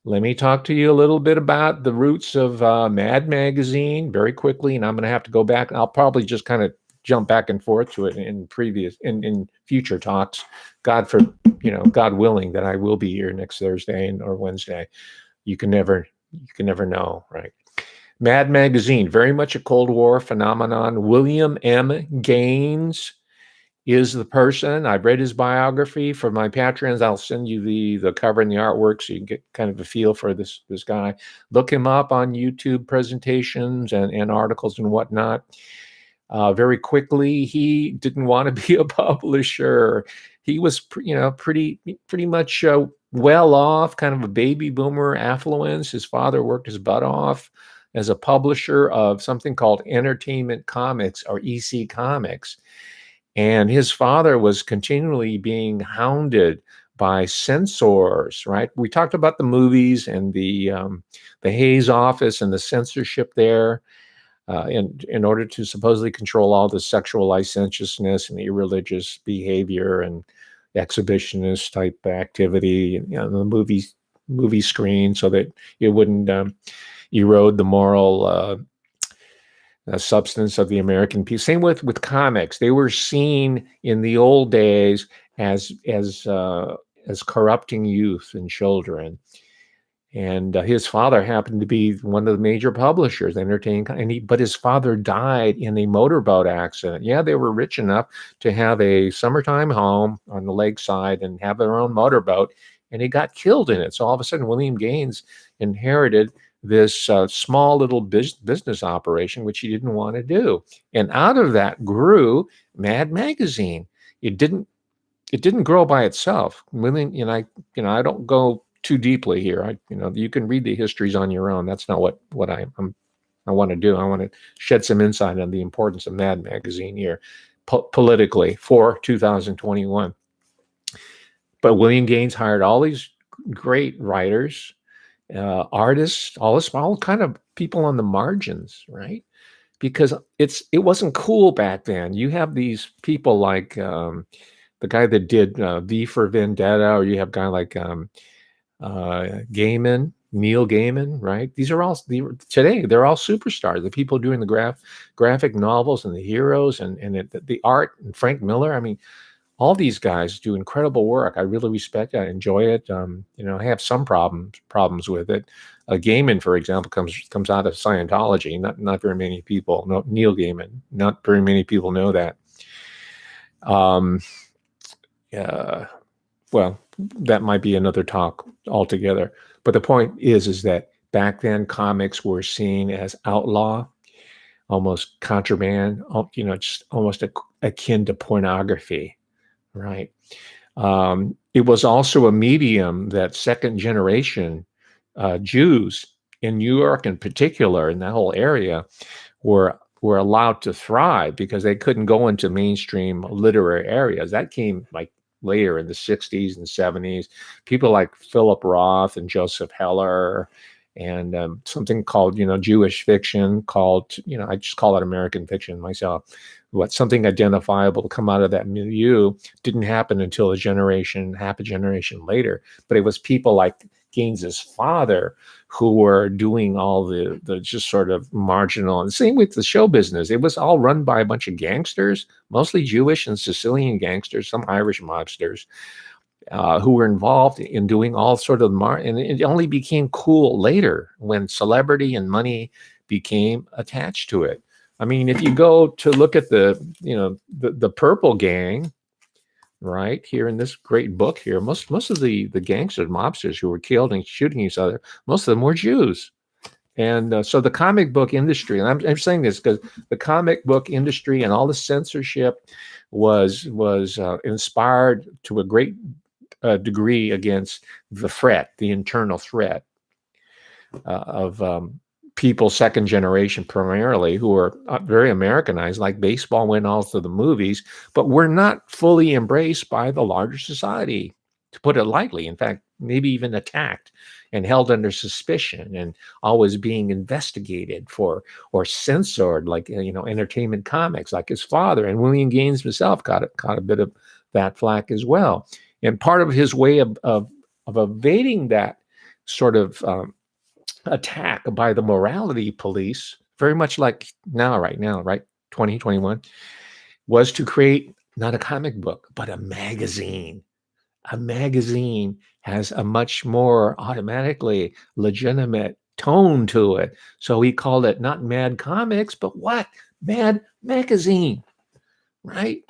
let me talk to you a little bit about the roots of Mad Magazine very quickly, and I'm going to have to go back. I'll probably just kind of jump back and forth to it in future talks. God willing, that I will be here next Thursday or Wednesday. You can never know, right? Mad Magazine, very much a Cold War phenomenon. William M. Gaines is the person. I've read his biography. For my patrons, I'll send you the cover and the artwork so you can get kind of a feel for this guy. Look him up on YouTube presentations and articles and whatnot. Very quickly, he didn't want to be a publisher. He was, pretty much well off, kind of a baby boomer affluence. His father worked his butt off as a publisher of something called Entertainment Comics, or EC Comics. And his father was continually being hounded by censors, right? We talked about the movies and the Hayes office and the censorship there in order to supposedly control all the sexual licentiousness and the irreligious behavior and exhibitionist type activity, the movie screen, so that it wouldn't erode the moral substance of the American people. Same with comics. They were seen in the old days as corrupting youth and children. And his father happened to be one of the major publishers, but his father died in a motorboat accident. Yeah, they were rich enough to have a summertime home on the lakeside and have their own motorboat, and he got killed in it. So all of a sudden, William Gaines inherited this small little business operation, which he didn't want to do. And out of that grew Mad Magazine. It didn't grow by itself. William, I don't go too deeply here. You can read the histories on your own. That's not what I want to do. I want to shed some insight on the importance of Mad Magazine here, politically, for 2021. But William Gaines hired all these great writers, artists, all kind of people on the margins, right? Because it wasn't cool back then. You have these people like the guy that did V for Vendetta, or you have a guy like Gaiman, Neil Gaiman, right? These are all today. They're all superstars. The people doing the graphic novels and the heroes and the art, and Frank Miller. I mean, all these guys do incredible work. I really respect it. I enjoy it. I have some problems with it. Gaiman, for example, comes out of Scientology. Not very many people know Neil Gaiman. Not very many people know that. Well, that might be another talk altogether. But the point is that back then comics were seen as outlaw, almost contraband, just almost akin to pornography, right? It was also a medium that second generation Jews in New York in particular, in that whole area, were allowed to thrive because they couldn't go into mainstream literary areas. That came like later in the 60s and 70s. People like Philip Roth and Joseph Heller and something called, Jewish fiction, called, I just call it American fiction myself. What something identifiable to come out of that milieu didn't happen until half a generation later. But it was people like Gaines's father who were doing all the just sort of marginal, and same with the show business. It was all run by a bunch of gangsters, mostly Jewish and Sicilian gangsters, some Irish mobsters, who were involved in doing all sort of and it only became cool later when celebrity and money became attached to it. I mean, if you go to look at the Purple Gang, right here in this great book here, most of the gangsters, mobsters who were killed and shooting each other, most of them were Jews. And so the comic book industry, and I'm saying this because the comic book industry and all the censorship was inspired to a great degree against the internal threat of people second generation primarily, who are very Americanized, like baseball went all to the movies, but were not fully embraced by the larger society, to put it lightly. In fact, maybe even attacked and held under suspicion and always being investigated for or censored, like entertainment comics, like his father. And William Gaines himself caught a bit of that flack as well. And part of his way of evading that sort of attack by the morality police, very much like right now, 2021, was to create not a comic book, but a magazine. A magazine has a much more automatically legitimate tone to it. So he called it not Mad Comics, but what? Mad Magazine, right?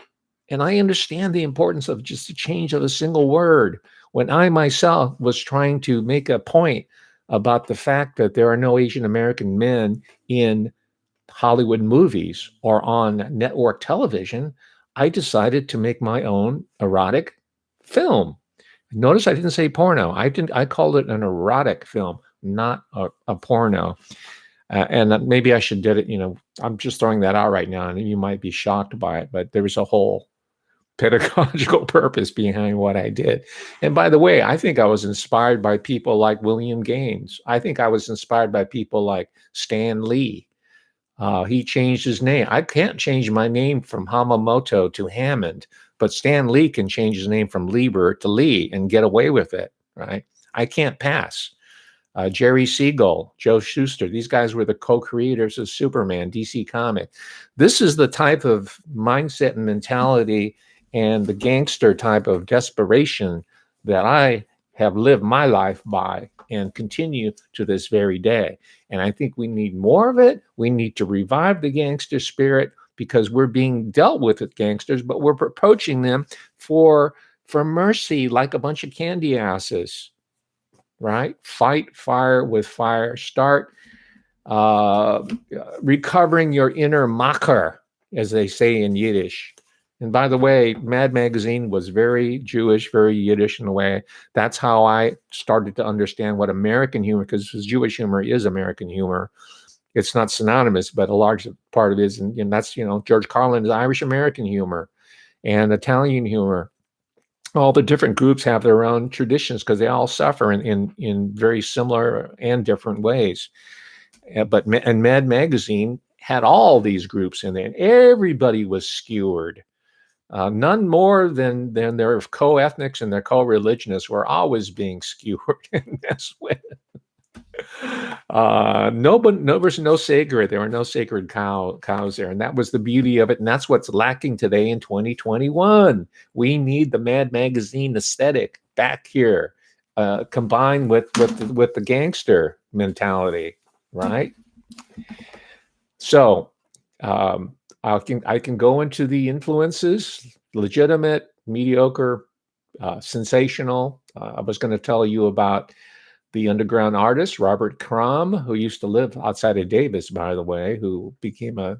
And I understand the importance of just the change of a single word. When I myself was trying to make a point about the fact that there are no Asian American men in Hollywood movies or on network television, I decided to make my own erotic film. Notice I didn't say porno. I called it an erotic film, not a porno. And maybe I should did it. I'm just throwing that out right now, and you might be shocked by it, but there was a whole pedagogical purpose behind what I did. And by the way, I think I was inspired by people like William Gaines. I think I was inspired by people like Stan Lee. He changed his name. I can't change my name from Hamamoto to Hammond, but Stan Lee can change his name from Lieber to Lee and get away with it, right? I can't pass. Jerry Siegel, Joe Shuster, these guys were the co-creators of Superman, DC Comic. This is the type of mindset and mentality and the gangster type of desperation that I have lived my life by and continue to this very day. And I think we need more of it. We need to revive the gangster spirit, because we're being dealt with as gangsters, but we're approaching them for mercy like a bunch of candy asses, right? Fight fire with fire. Start recovering your inner macher, as they say in Yiddish. And by the way, Mad Magazine was very Jewish, very Yiddish in a way. That's how I started to understand what American humor, because Jewish humor is American humor. It's not synonymous, but a large part of it is, and that's, George Carlin is Irish American humor and Italian humor. All the different groups have their own traditions because they all suffer in very similar and different ways. But Mad Magazine had all these groups in there, and everybody was skewered. None more than their co-ethnics and their co-religionists were always being skewered in this way. There was no sacred. There were no sacred cows there, and that was the beauty of it. And that's what's lacking today in 2021. We need the Mad Magazine aesthetic back here, combined with the gangster mentality, right? So I can go into the influences: legitimate, mediocre, sensational. I was going to tell you about the underground artist Robert Crumb, who used to live outside of Davis, by the way, who became an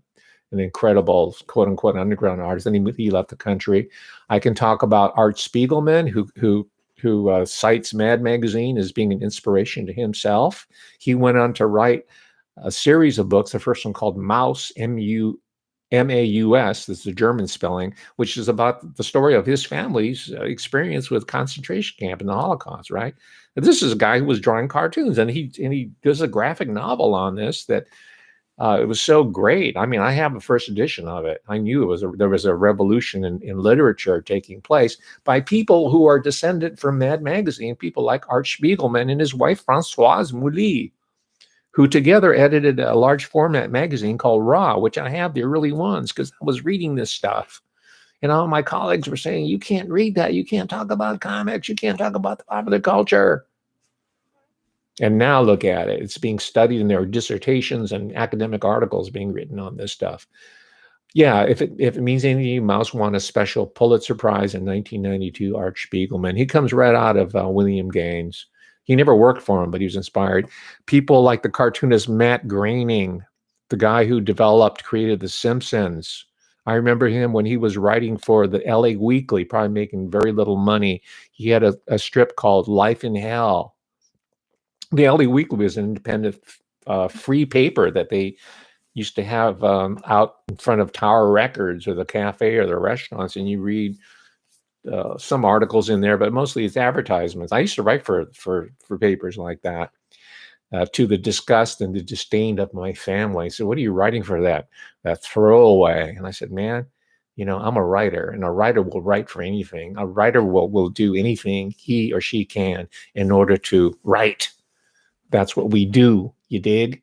incredible quote unquote underground artist, and he left the country. I can talk about Art Spiegelman, who cites Mad Magazine as being an inspiration to himself. He went on to write a series of books. The first one called Mouse, Maus, that's the German spelling, which is about the story of his family's experience with concentration camp and the Holocaust, right? And this is a guy who was drawing cartoons, and he does a graphic novel on this that it was so great. I mean, I have the first edition of it. I knew there was a revolution in literature taking place by people who are descended from Mad Magazine, people like Art Spiegelman and his wife Françoise Mouly, who together edited a large format magazine called Raw, which I have the early ones because I was reading this stuff. And all my colleagues were saying, you can't read that. You can't talk about comics. You can't talk about the popular culture. And now look at it. It's being studied, and there are dissertations and academic articles being written on this stuff. Yeah, if it means anything, you Mouse won a special Pulitzer Prize in 1992, Art Spiegelman. He comes right out of William Gaines. He never worked for him, but he was inspired. People like the cartoonist Matt Groening, the guy who created The Simpsons. I remember him when he was writing for the LA Weekly, probably making very little money. He had a strip called Life in Hell. The LA Weekly was an independent free paper that they used to have out in front of Tower Records or the cafe or the restaurants, and you read some articles in there, but mostly it's advertisements. I used to write for papers like that, to the disgust and the disdain of my family. So, what are you writing for that throwaway? And I said, man, I'm a writer, and a writer will write for anything. A writer will do anything he or she can in order to write. That's what we do. You dig?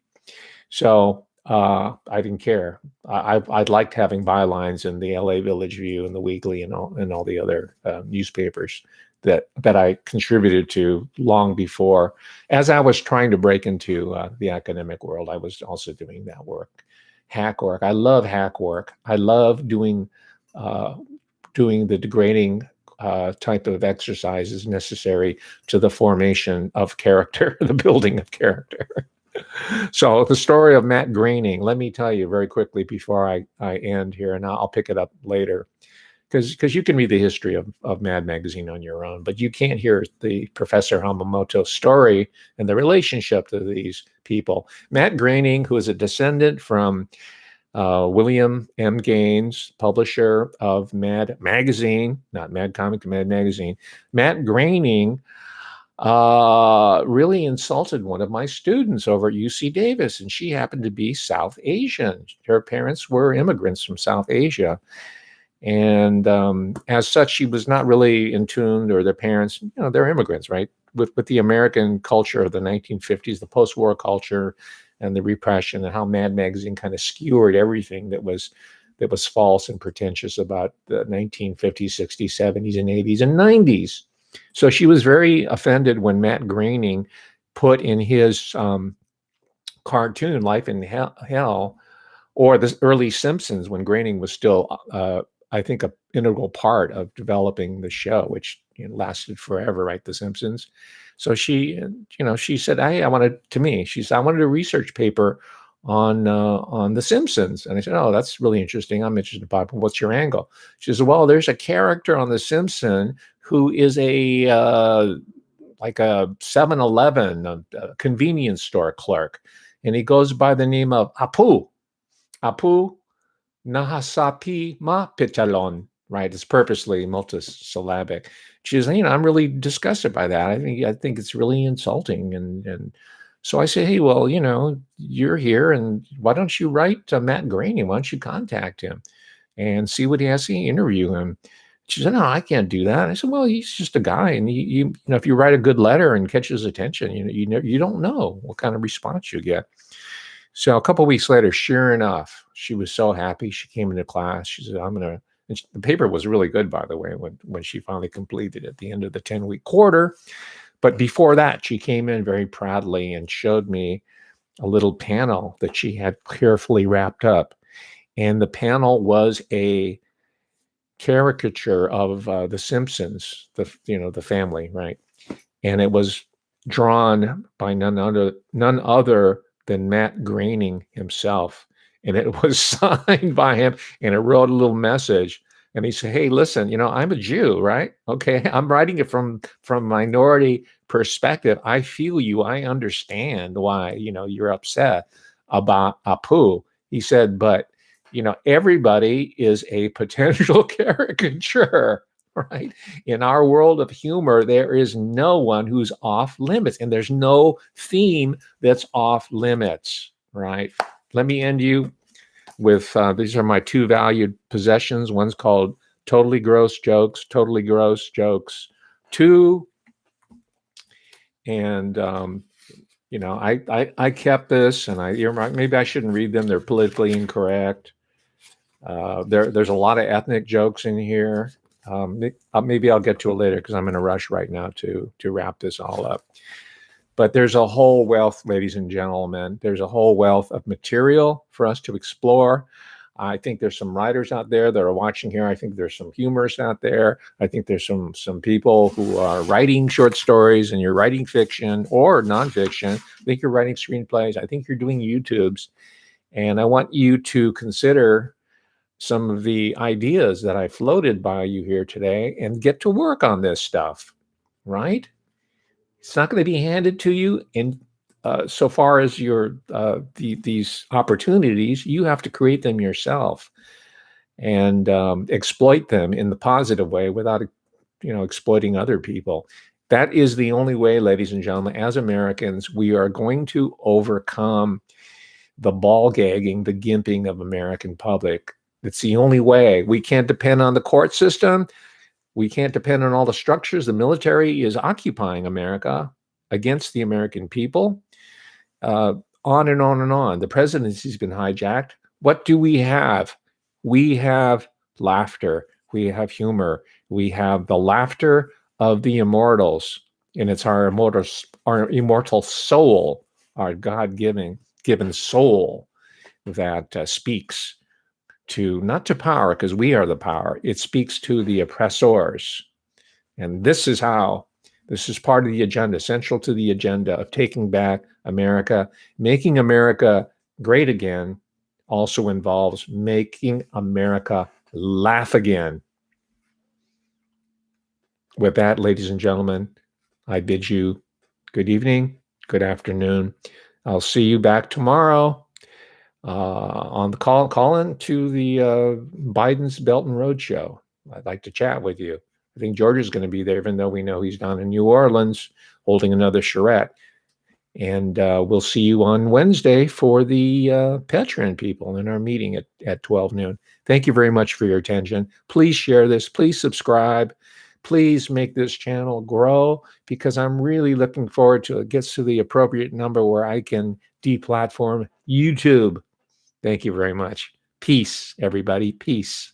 So I didn't care. I liked having bylines in the LA Village View and the Weekly and all the other newspapers that I contributed to long before. As I was trying to break into the academic world, I was also doing that work, hack work. I love hack work. I love doing the degrading type of exercises necessary to the formation of character, the building of character. So the story of Matt Groening, let me tell you very quickly before I end here, and I'll pick it up later, because you can read the history of Mad Magazine on your own, but you can't hear the Professor Hamamoto story and the relationship to these people. Matt Groening, who is a descendant from William M. Gaines, publisher of Mad Magazine, not Mad Comic, Mad Magazine. Matt Groening really insulted one of my students over at UC Davis, and she happened to be South Asian. Her parents were immigrants from South Asia. And as such, she was not really in tune, or their parents, they're immigrants, right? With the American culture of the 1950s, the post-war culture, and the repression, and how Mad Magazine kind of skewered everything that was false and pretentious about the 1950s, 60s, 70s, and 80s and 90s. So she was very offended when Matt Groening put in his cartoon Life in Hell, or the early Simpsons, when Groening was still, I think, an integral part of developing the show, which lasted forever, right? The Simpsons. So she said, "Hey, I wanted a research paper on the Simpsons." And I said, "Oh, that's really interesting. I'm interested in pop. What's your angle?" She said, "Well, there's a character on the Simpsons who is like a 7-Eleven, a convenience store clerk, and he goes by the name of Apu Nahasapi Ma Pitalon." Right? It's purposely multisyllabic. She says, "I'm really disgusted by that. I think it's really insulting." And so I say, "Hey, well, you're here, and why don't you write to Matt Groening? Why don't you contact him and see what he has to interview him?" She said, "No, I can't do that." I said, "Well, he's just a guy, and if you write a good letter and catch his attention, you don't know what kind of response you get." So a couple of weeks later, sure enough, she was so happy. She came into class. She said, the paper was really good, by the way, when she finally completed at the end of the 10-week quarter. But before that, she came in very proudly and showed me a little panel that she had carefully wrapped up. And the panel was a caricature of the Simpsons, the family, right? And it was drawn by none other than Matt Groening himself. And it was signed by him, and it wrote a little message. And he said, "Hey, listen, I'm a Jew, right? Okay, I'm writing it from minority perspective. I feel you. I understand why, you're upset about Apu." He said, "But everybody is a potential caricature, right? In our world of humor, there is no one who's off limits, and there's no theme that's off limits, right? Let me end you with these are my two valued possessions. One's called Totally Gross Jokes, Totally Gross Jokes 2. And, I kept this, and maybe I shouldn't read them. They're politically incorrect. There's a lot of ethnic jokes in here. Maybe I'll get to it later because I'm in a rush right now to wrap this all up. But there's a whole wealth, ladies and gentlemen, there's a whole wealth of material for us to explore. I think there's some writers out there that are watching here. I think there's some humorists out there. I think there's some people who are writing short stories, and you're writing fiction or nonfiction. I think you're writing screenplays. I think you're doing YouTubes. And I want you to consider some of the ideas that I floated by you here today and get to work on this stuff, right? It's not going to be handed to you in so far as these opportunities. You have to create them yourself and exploit them in the positive way without, exploiting other people. That is the only way, ladies and gentlemen, as Americans, we are going to overcome the ball gagging, the gimping of American public. It's the only way. We can't depend on the court system. We can't depend on all the structures. The military is occupying America against the American people. On and on and on. The presidency's been hijacked. What do we have? We have laughter. We have humor. We have the laughter of the immortals. And it's our immortal soul, our God-given soul that speaks to, not to power, because we are the power. It speaks to the oppressors. And this is part of the agenda, central to the agenda of taking back America. Making America great again also involves making America laugh again. With that, ladies and gentlemen, I bid you good evening, good afternoon. I'll see you back tomorrow on the call in to the Biden's Belt and Road Show. I'd like to chat with you. I think Georgia's going to be there, even though we know he's down in New Orleans holding another charrette. And we'll see you on Wednesday for the Patreon people in our meeting at 12 noon. Thank you very much for your attention. Please share this. Please subscribe. Please make this channel grow, because I'm really looking forward to it gets to the appropriate number where I can deplatform YouTube. Thank you very much. Peace, everybody. Peace.